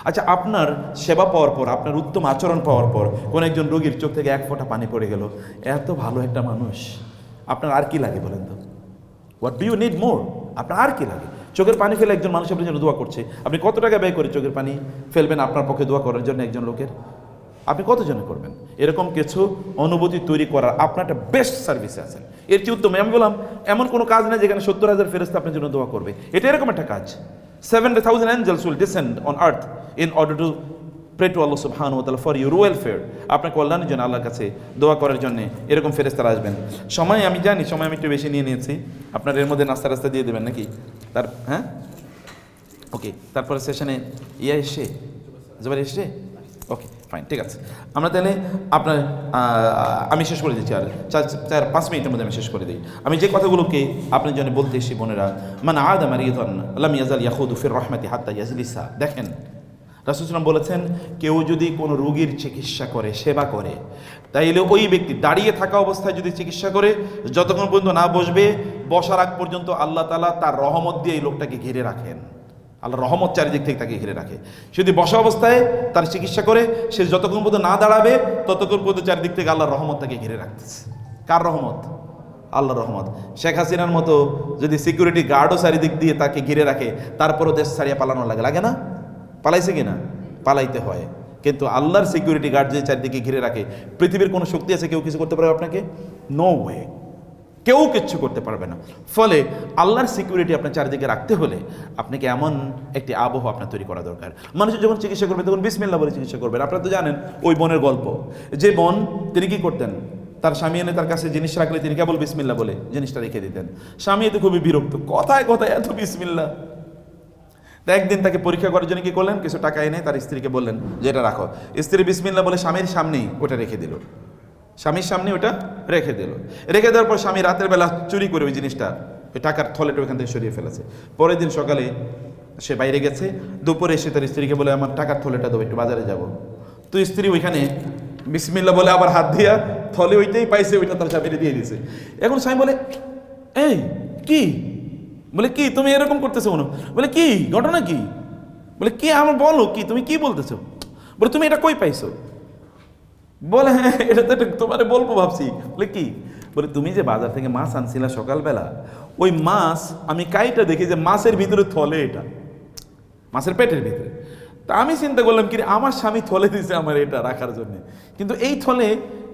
আচ্ছা, আপনার সেবা পাওয়ার পর, আপনার উত্তম আচরণ পাওয়ার পর কোন একজন রোগীর চোখ থেকে 1 ফোঁটা পানি পড়ে গেল, এত ভালো একটা মানুষ, আপনার আর কি লাগে বলেন তো? What do you need more? আপনার আর কি লাগে? চোখের পানি ফেলে একজন মানুষ আপনার জন্য দোয়া করছে, আপনি কত টাকা ব্যয় করে চোখের পানি ফেলবেন আপনার পক্ষে দোয়া করার জন্য একজন লোকের? আপনি কতজনে করবেন? এরকম কিছু অনুভূতি তৈরি করার আপনার একটা বেস্ট সার্ভিসে আছেন। এর চেয়ে উত্তম, আমি বললাম এমন কোনো কাজ নেই যেখানে 70,000 ফেরেশতা আপনার জন্য দোয়া করবে। এটা এরকম একটা কাজ, 70,000 angels will descend on earth in order to pray to Allah subhanahu wa ta'ala for your welfare, আপনার কল্যাণের জন্য আল্লাহর কাছে দোয়া করার জন্য এরকম ফেরেশতারা আসবেন। সময় আমি জানি, সময় আমি একটু বেশি নিয়ে নিয়েছি, আপনার এর মধ্যে নাস্তা রাস্তা দিয়ে দেবেন নাকি? হ্যাঁ, ওকে। তারপরে সেশনে এসে জুবাইর এসে, ওকে ফাইন, ঠিক আছে। আমরা তাহলে আপনার আমি শেষ করে দিচ্ছি, আর 4-5 মিনিটের মধ্যে আমি শেষ করে দিই। আমি যে কথাগুলোকে আপনার জন্য বলতে এসেছি বোনেরা, মানে আদা মারিয়াদান লাম ইয়াজাল ইয়াখুদু ফির রাহমাতি হাত্তা ইয়াজলিসা। দেখেন, রাসূল সাল্লাল্লাহু আলাইহি ওয়াসাল্লাম বলেছেন, কেউ যদি কোনো রোগীর চিকিৎসা করে, সেবা করে, তাইলে ওই ব্যক্তি দাঁড়িয়ে থাকা অবস্থায় যদি চিকিৎসা করে, যতক্ষণ পর্যন্ত না বসবে, বসার আগ পর্যন্ত আল্লাহ তাআলা তার রহমত দিয়ে এই লোকটাকে ঘিরে রাখেন। আল্লাহ রহমত চারিদিক থেকে তাকে ঘিরে রাখে। যদি বসা অবস্থায় তার চিকিৎসা করে, সে যতক্ষণ পর্যন্ত না দাঁড়াবে ততক্ষণ পর্যন্ত চারিদিক থেকে আল্লাহর রহমত তাকে ঘিরে রাখতেছে। কার রহমত? আল্লাহর রহমত। শেখ হাসিনার মতো যদি সিকিউরিটি গার্ডও চারিদিক দিয়ে তাকে ঘিরে রাখে, তারপরও দেশ ছাড়িয়ে পালানো লাগে না? পালাইছে কিনা? পালাইতে হয়। কিন্তু আল্লাহর সিকিউরিটি গার্ড যে চারিদিকে ঘিরে রাখে, পৃথিবীর কোনো শক্তি আছে কেউ কিছু করতে পারবে আপনাকে? নো ওয়ে, কেউ কিচ্ছু করতে পারবে না। ফলে আল্লাহর সিকিউরিটি আপনার চারিদিকে রাখতে হলে আপনাকে এমন একটি আবহাওয়া আপনার তৈরি করা দরকার। মানুষের যখন চিকিৎসা করবে তখন বিসমিল্লাহ বলে চিকিৎসা করবেন। আপনারা তো জানেন ওই বোনের গল্প, যে বোন তিনি কি করতেন, তার স্বামী এনে তার কাছে জিনিস রাখলে তিনি কেবল বিসমিল্লাহ বলে জিনিসটা রেখে দিতেন। স্বামী এতে খুবই বিরক্ত, কথায় কথায় এত বিসমিল্লাহ। তা একদিন তাকে পরীক্ষা করার জন্য কি করলেন, কিছু টাকা এনে তার স্ত্রীকে বললেন যে এটা রাখো। স্ত্রী বিসমিল্লাহ বলে স্বামীর সামনেই ওটা রেখে দিল, স্বামীর সামনে ওটা রেখে দিল। রেখে দেওয়ার পর স্বামী রাতের বেলা চুরি করে ওই জিনিসটা, ওই টাকার থলেটা ওইখান থেকে সরিয়ে ফেলেছে। পরের দিন সকালে সে বাইরে গেছে, দুপুরে এসে তার স্ত্রীকে বলে আমার টাকার থলেটা দেবো, একটু বাজারে যাব। তো স্ত্রী ওইখানে বিসমিল্লাহ বলে আবার হাত দিয়া থলে ওইটাই পাইছে, ওইটা তার স্বামীরে দিয়ে দিয়েছে। এখন স্বামী বলে, এই কি? বলে কি তুমি এরকম করতেছো মনে? বলে কি ঘটনা কি? বলে কি আমার বলো, কি তুমি কি বলতেছো? বলে তুমি এটা কই পাইছো? বলে হ্যাঁ এটা তো তোমারে বলবো ভাবছি। বলে কি? বলে তুমি যে বাজার থেকে মাছ আনছিলা সকালবেলা, ওই মাছ আমি কাইটা দেখি যে মাছের ভিতরে থলে, এটা মাছের পেটের ভিতরে। তা আমি চিন্তা করলাম কি আমার স্বামী থলে দিয়েছে আমার এটা রাখার জন্য, কিন্তু এই থলে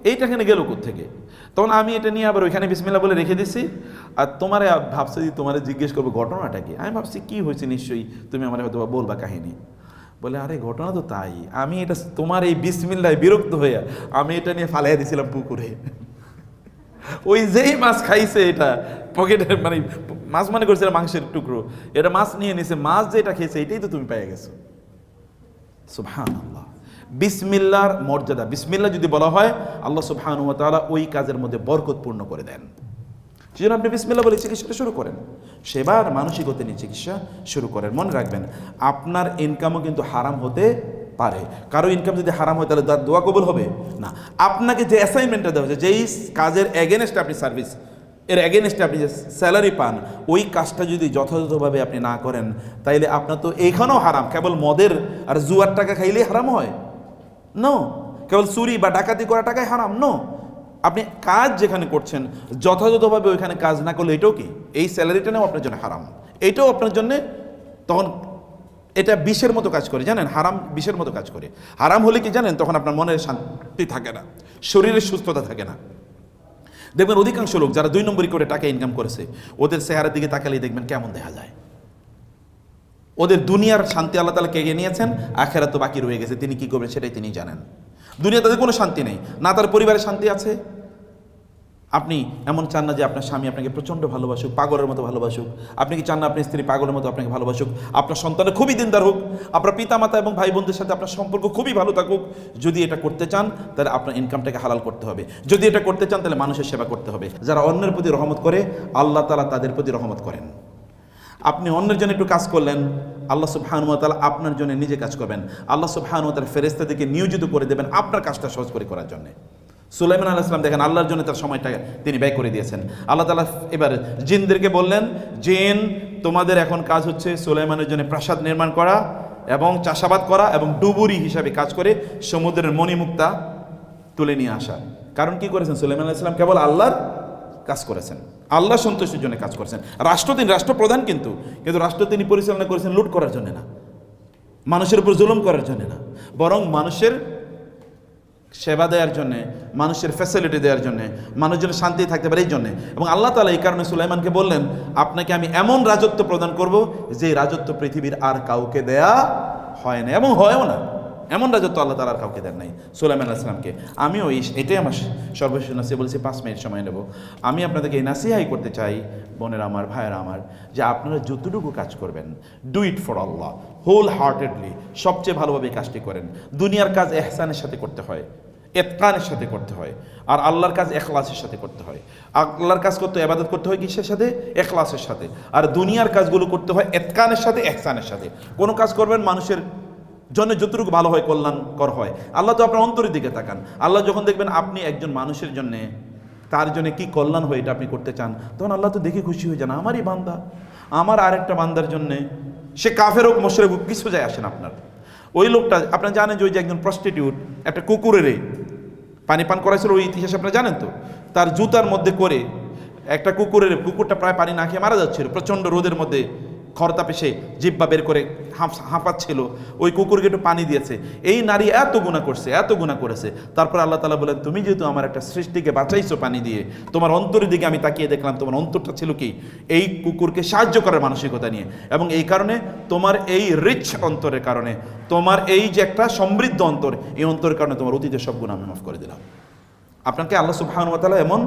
এইটা এখানে গেল কোত্থেকে? তখন আমি এটা নিয়ে আবার ওইখানে বিসমিল্লাহ বলে রেখে দিছি। আর তোমারে ভাবছি তোমারে জিজ্ঞেস করবো ঘটনাটা কি। আমি ভাবছি কি হয়েছে, নিশ্চয়ই তুমি আমার হয়তো বলবা কাহিনী। বলে আরে ঘটনা তো তাই, আমি এটা তোমার এই বিসমিল্লায় বিরক্ত হইয়া আমি এটা নিয়ে ফালাইয়া দিছিলাম পুকুরে। ওই যেই মাছ খাইছে এটা পকেটে, মানে মাছ মনে করছিল মাংসের টুকরো, এটা মাছ নিয়ে নিছে, মাছ যেটা খেয়েছে এটাই তো তুমি পেয়ে গেছো। সুবহানাল্লাহ। বিসমিল্লাহর মর্যাদা, বিসমিল্লাহ যদি বলা হয় আল্লাহ সুবহানাহু ওয়া তাআলা ওই কাজের মধ্যে বরকতপূর্ণ করে দেন। সেজন্য আপনি বিসমিল্লাহ বলে চিকিৎসাটা শুরু করেন, সেবার মানসিকতা নিয়ে চিকিৎসা শুরু করেন। মনে রাখবেন আপনার ইনকামও কিন্তু হারাম হতে পারে। কারো ইনকাম যদি হারাম হয় তাহলে তার দোয়া কবুল হবে না। আপনাকে যে অ্যাসাইনমেন্টটা দেওয়া হয়েছে, যেই কাজের এগেনস্টে আপনি সার্ভিস, এর এগেনস্টে আপনি যে স্যালারি পান, ওই কাজটা যদি যথাযথভাবে আপনি না করেন তাইলে আপনার তো এইখানেও হারাম। কেবল মদের আর জুয়ার টাকা খাইলেই হারাম হয়? নো। কেবল চুরি বা ডাকাতি করা টাকায় হারাম? নো। আপনি কাজ যেখানে করছেন যথাযথভাবে ওইখানে কাজ না করলে এটাও কি, এই স্যালারিটা নেও আপনার জন্য হারাম, এটাও আপনার জন্য তখন এটা বিষের মতো কাজ করে, জানেন? হারাম বিষের মতো কাজ করে। হারাম হলে কি জানেন, তখন আপনার মনের শান্তি থাকে না, শরীরের সুস্থতা থাকে না। দেখবেন অধিকাংশ লোক যারা 2 নম্বরই করে টাকা ইনকাম করেছে, ওদের চেহারার দিকে তাকালেই দেখবেন কেমন দেখা যায়। ওদের দুনিয়ার শান্তি আল্লাহ তাআলা কেড়ে নিয়েছেন, আখিরাত তো বাকি রয়ে গেছে, তিনি কি করবেন সেটাই তিনি জানেন। দুনিয়া তাদের কোনো শান্তি নেই, না তার পরিবারের শান্তি আছে। আপনি এমন চান না যে আপনার স্বামী আপনাকে প্রচণ্ড ভালোবাসুক, পাগলের মতো ভালোবাসুক? আপনি কি চান না আপনার স্ত্রী পাগলের মতো আপনাকে ভালোবাসুক? আপনার সন্তানের খুবই দিনদার হোক, আপনার পিতামাতা এবং ভাই বোনদের সাথে আপনার সম্পর্ক খুবই ভালো থাকুক? যদি এটা করতে চান তাহলে আপনার ইনকামটাকে হালাল করতে হবে। যদি এটা করতে চান তাহলে মানুষের সেবা করতে হবে। যারা অন্যের প্রতি রহমত করে আল্লাহ তাআলা তাদের প্রতি রহমত করেন। আপনি অন্যের জন্য একটু কাজ করলেন, আল্লাহ সুবহানাহু ওয়া তাআলা আপনার জন্য নিজে কাজ করবেন। আল্লাহ সুবহানাহু ওয়া তাআলা ফেরেশতাদেরকে নিয়োজিত করে দেবেন আপনার কাজটা সহজ করে করার জন্য। সুলাইমান আলাইহিস সালাম দেখেন আল্লাহর জন্য তার সময়টা তিনি ব্যয় করে দিয়েছেন। আল্লাহ তাআলা এবার জিনদেরকে বললেন, জিন তোমাদের এখন কাজ হচ্ছে সুলাইমানের জন্য প্রাসাদ নির্মাণ করা এবং চাষাবাদ করা এবং ডুবুরি হিসাবে কাজ করে সমুদ্রের মণিমুক্তা তুলে নিয়ে আসা। কারণ কি করেছেন সুলাইমান আলাইহিস সালাম? কেবল আল্লাহর কাজ করেছেন, আল্লাহ সন্তুষ্টির জন্য কাজ করেছেন। তিনি রাষ্ট্রপ্রধান, কিন্তু রাষ্ট্র তিনি পরিচালনা করেছেন লুট করার জন্য না, মানুষের উপর জুলুম করার জন্য না, বরং মানুষের সেবা দেওয়ার জন্যে, মানুষের ফ্যাসিলিটি দেওয়ার জন্যে, মানুষ যেন শান্তি থাকতে পারে এই জন্যে। এবং আল্লাহ তাআলা এই কারণে সুলাইমানকে বললেন, আপনাকে আমি এমন রাজত্ব প্রদান করব যে রাজত্ব পৃথিবীর আর কাউকে দেয়া হয় না এবং হয়ও না। এমন রাজত্ব আল্লাহ তাআলা আর কাউকে দেন নাই সুলাইমান আলাইহিস সালামকে। আমিও এটাই আমার সর্বশেষ নাসিহা, বলছি 5 মিনিট সময় নেব। আমি আপনাদেরকে এই নাসিহাই করতে চাই, বোনেরা আমার, ভাইয়েরা আমার, যে আপনারা যতটুকু কাজ করবেন do it for Allah, wholeheartedly, সবচেয়ে ভালোভাবে কাজটি করেন। দুনিয়ার কাজ ইহসানের সাথে করতে হয়, ইতকানের সাথে করতে হয়, আর আল্লাহর কাজ ইখলাসের সাথে করতে হয়। আল্লাহর কাজ করতে হয়, ইবাদত করতে হয় কিসের সাথে? ইখলাসের সাথে। আর দুনিয়ার কাজগুলো করতে হয় ইতকানের সাথে, ইহসানের সাথে। কোনো কাজ করবেন মানুষের জন্য যতটুকু ভালো হয়, কল্যাণকর হয়। আল্লাহ তো আপনার অন্তরের দিকে তাকান। আল্লাহ যখন দেখবেন আপনি একজন মানুষের জন্যে, তার জন্য কি কল্যাণ হয় এটা আপনি করতে চান, তখন আল্লাহ তো দেখে খুশি হয়ে যান, আমারই বান্দা আমার আরেকটা বান্দার জন্যে, সে কাফের হোক মুশরিক হোক, কিছু যায় আসেন আপনার। ওই লোকটা আপনারা জানেন যে ওই যে একজন প্রস্টিটিউট একটা কুকুরের পানি পান করাইছিল, ওই ইতিহাস আপনারা জানেন তো। তার জুতার মধ্যে করে একটা কুকুরটা প্রায় পানি না খেয়ে মারা যাচ্ছিল, প্রচণ্ড রোদের মধ্যে খরতাপে সে জিহ্বা বের করে হাঁপাচ্ছিল, ওই কুকুরকে একটু পানি দিয়েছে। এই নারী এত গুনাহ করেছে। তারপর আল্লাহ তাআলা বলেন, তুমি যেহেতু আমার একটা সৃষ্টিকে বাঁচাইছো পানি দিয়ে, তোমার অন্তরের দিকে আমি তাকিয়ে দেখলাম তোমার অন্তরটা ছিল কি এই কুকুরকে সাহায্য করার মানসিকতা নিয়ে, এবং এই কারণে তোমার এই রিচ অন্তরের কারণে, তোমার এই যে একটা সমৃদ্ধ অন্তর, এই অন্তরের কারণে তোমার অতীতের সব গুনাহ আমি মাফ করে দিলাম। আপনাকে আল্লাহ সুবহানাহু ওয়া তাআলা এমন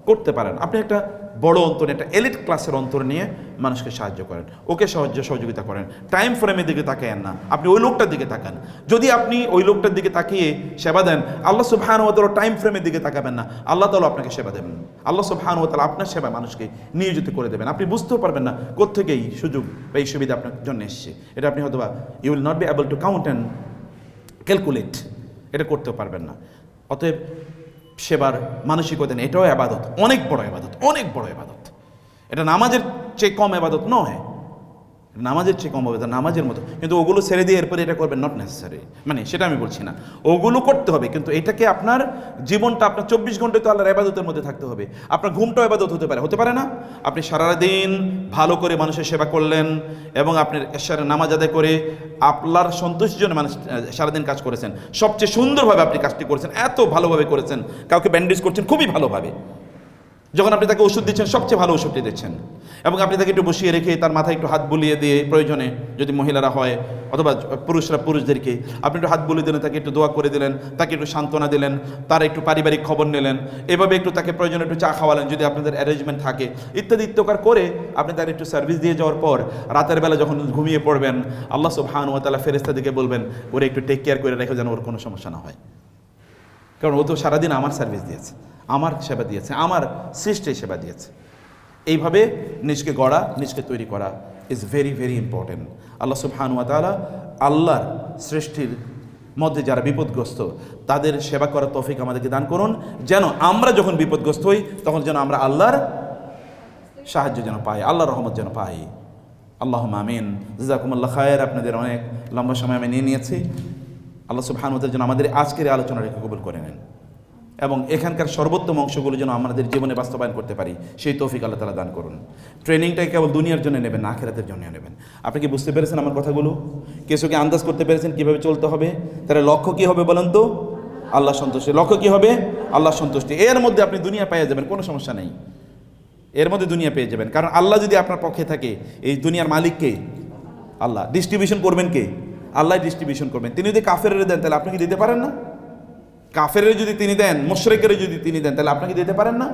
করতে পারেন। আপনি একটা বড় অন্তর, একটা এলিট ক্লাসের অন্তর নিয়ে মানুষকে সাহায্য করেন, ওকে সহযোগিতা করেন। টাইম ফ্রেমের দিকে তাকায়েন না, আপনি ওই লোকটার দিকে তাকান। যদি আপনি ওই লোকটার দিকে তাকিয়ে সেবা দেন, আল্লাহ সুবহানাহু ওয়া তাআলা টাইম ফ্রেমের দিকে তাকাবেন না, আল্লাহ তাআলা আপনাকে সেবা দেবেন। আল্লাহ সুবহানাহু ওয়া তাআলা আপনার সেবা মানুষকে নিয়োজিত করে দেবেন। আপনি বুঝতেও পারবেন না কোত্থেকে এই সুযোগ বা এই সুবিধা আপনার জন্য এসছে। এটা আপনি হয়তো বা you will not be able to count and calculate, এটা করতেও পারবেন না। অতএব সেবার মানসিকতা নেই, এটাও ইবাদত, অনেক বড় ইবাদত। এটা নামাজের চেয়ে কম ইবাদত নয়, নামাজের চেয়ে কম হবে, তার নামাজের মতো, কিন্তু ওগুলো ছেড়ে দিয়ে এরপরে এটা করবেন নট নেসেসারি, মানে সেটা আমি বলছি না, ওগুলো করতে হবে, কিন্তু এটাকে আপনার জীবনটা আপনার 24 ঘন্টা তো আল্লাহর ইবাদতের মধ্যে থাকতে হবে। আপনার ঘুমটাও ইবাদত হতে পারে না? আপনি সারাদিন ভালো করে মানুষের সেবা করলেন এবং আপনি এশারের নামাজ আদায় করে আল্লাহর সন্তুষ্টির জন্য মানুষ সারাদিন কাজ করেছেন, সবচেয়ে সুন্দরভাবে আপনি কাজটি করেছেন, এত ভালোভাবে করেছেন, কাউকে ব্যান্ডেজ করছেন খুবই ভালোভাবে, যখন আপনি তাকে ওষুধ দিচ্ছেন সবচেয়ে ভালো ওষুধটি দিচ্ছেন, এবং আপনি তাকে একটু বসিয়ে রেখে তার মাথায় একটু হাত বুলিয়ে দিয়ে, প্রয়োজনে যদি মহিলারা হয় অথবা পুরুষরা পুরুষদেরকে আপনি একটু হাত বুলিয়ে দিলেন, তাকে একটু দোয়া করে দিলেন, তাকে একটু সান্ত্বনা দিলেন, তার একটু পারিবারিক খবর নিলেন, এভাবে একটু তাকে প্রয়োজনে একটু চা খাওয়ালেন যদি আপনাদের অ্যারেঞ্জমেন্ট থাকে, ইত্যাদি ইত্যাকার করে আপনি তার একটু সার্ভিস দিয়ে যাওয়ার পর রাতের বেলা যখন ঘুমিয়ে পড়বেন, আল্লাহ সুবহানাহু ওয়া তাআলা ফেরেশতাদেরকে বলবেন ওরে একটু টেক কেয়ার করে রেখো যেন ওর কোনো সমস্যা না হয়, কারণ ও তো সারাদিন আমার সার্ভিস দিয়েছে, আমার সেবা দিয়েছে, আমার সৃষ্টির সেবা দিয়েছে। এইভাবে নিজকে গড়া, নিজকে তৈরি করা ইজ ভেরি ভেরি ইম্পর্টেন্ট। আল্লাহ সুবহানাহু ওয়া তাআলা আল্লাহর সৃষ্টির মধ্যে যারা বিপদগ্রস্ত তাদের সেবা করার তৌফিক আমাদেরকে দান করুন, যেন আমরা যখন বিপদগ্রস্ত হই তখন যেন আমরা আল্লাহর সাহায্য যেন পাই, আল্লাহর রহমত যেন পাই। আল্লাহুম্মা আমিন। জাযাকুমুল্লাহ খায়র। আপনাদের অনেক লম্বা সময় আমি নিয়ে নিয়েছি। আল্লাহ সুবহানাহু ওয়া তাআলা যেন আমাদের আজকের এই আলোচনাটাকে কবুল করে নেন এবং এখানকার সর্বোত্তম অংশগুলো যেন আমাদের জীবনে বাস্তবায়ন করতে পারি, সেই তৌফিক আল্লাহ তাআলা দান করুন। ট্রেনিংটাই কেবল দুনিয়ার জন্য নেবেন না, আখিরাতের জন্য নেবেন। আপনি কি বুঝতে পেরেছেন আমার কথাগুলো? কিছু কি আন্দাজ করতে পেরেছেন কীভাবে চলতে হবে? তাহলে লক্ষ্য কী হবে বলেন তো? আল্লাহ সন্তুষ্টি। লক্ষ্য কী হবে? আল্লাহ সন্তুষ্টি। এর মধ্যে আপনি দুনিয়া পেয়ে যাবেন, কোনো সমস্যা নেই, এর মধ্যে দুনিয়া পেয়ে যাবেন, কারণ আল্লাহ যদি আপনার পক্ষে থাকে, এই দুনিয়ার মালিক কে? আল্লাহ। ডিস্ট্রিবিউশন করবেন কে? আল্লাহ ডিস্ট্রিবিউশন করবেন। তিনি যদি কাফেরের দেন তাহলে আপনি কি দিতে পারেন না? কাফেরের যদি তিনি দেন, মুশরিকের যদি তিনি দেন, তাহলে আপনাকে দিতে পারেন না?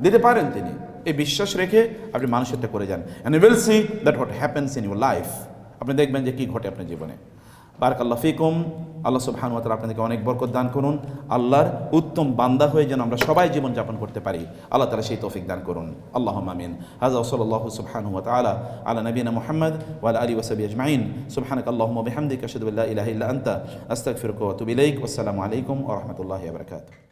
দিতে পারেন তিনি। এই বিশ্বাস রেখে আপনি মানুষেরটা করে যান, and you will see that what happens in your life. আপনি দেখবেন যে কি ঘটে আপনার জীবনে। বারাকাল্লাহু ফিকুম। আল্লাহ সুবহানাহু ওয়া তাআলা আপনাদেরকে অনেক বরকত দান করুন। আল্লাহর উত্তম বান্দা হয়ে যেন আমরা সবাই জীবন যাপন করতে পারি, আল্লাহ তাআলা সেই তৌফিক দান করুন। আল্লাহুম্মা আমিন। হাযা ওয়া সাল্লাল্লাহু সুবহানাহু ওয়া তাআলা আলা নবিয়িনা মুহাম্মদ ওয়া আলা আলিহি ওয়া সাহবিহি আজমাইন। সুবহানাকাল্লাহুম্মা ওয়া বিহামদিকা আশহাদু আল্লা ইলাহা ইল্লা আনতা আস্তাগফিরুকা ওয়া আতুবু ইলাইক। ওয়াসসালামু আলাইকুম ওয়া রাহমাতুল্লাহি ওয়া বারাকাতুহু।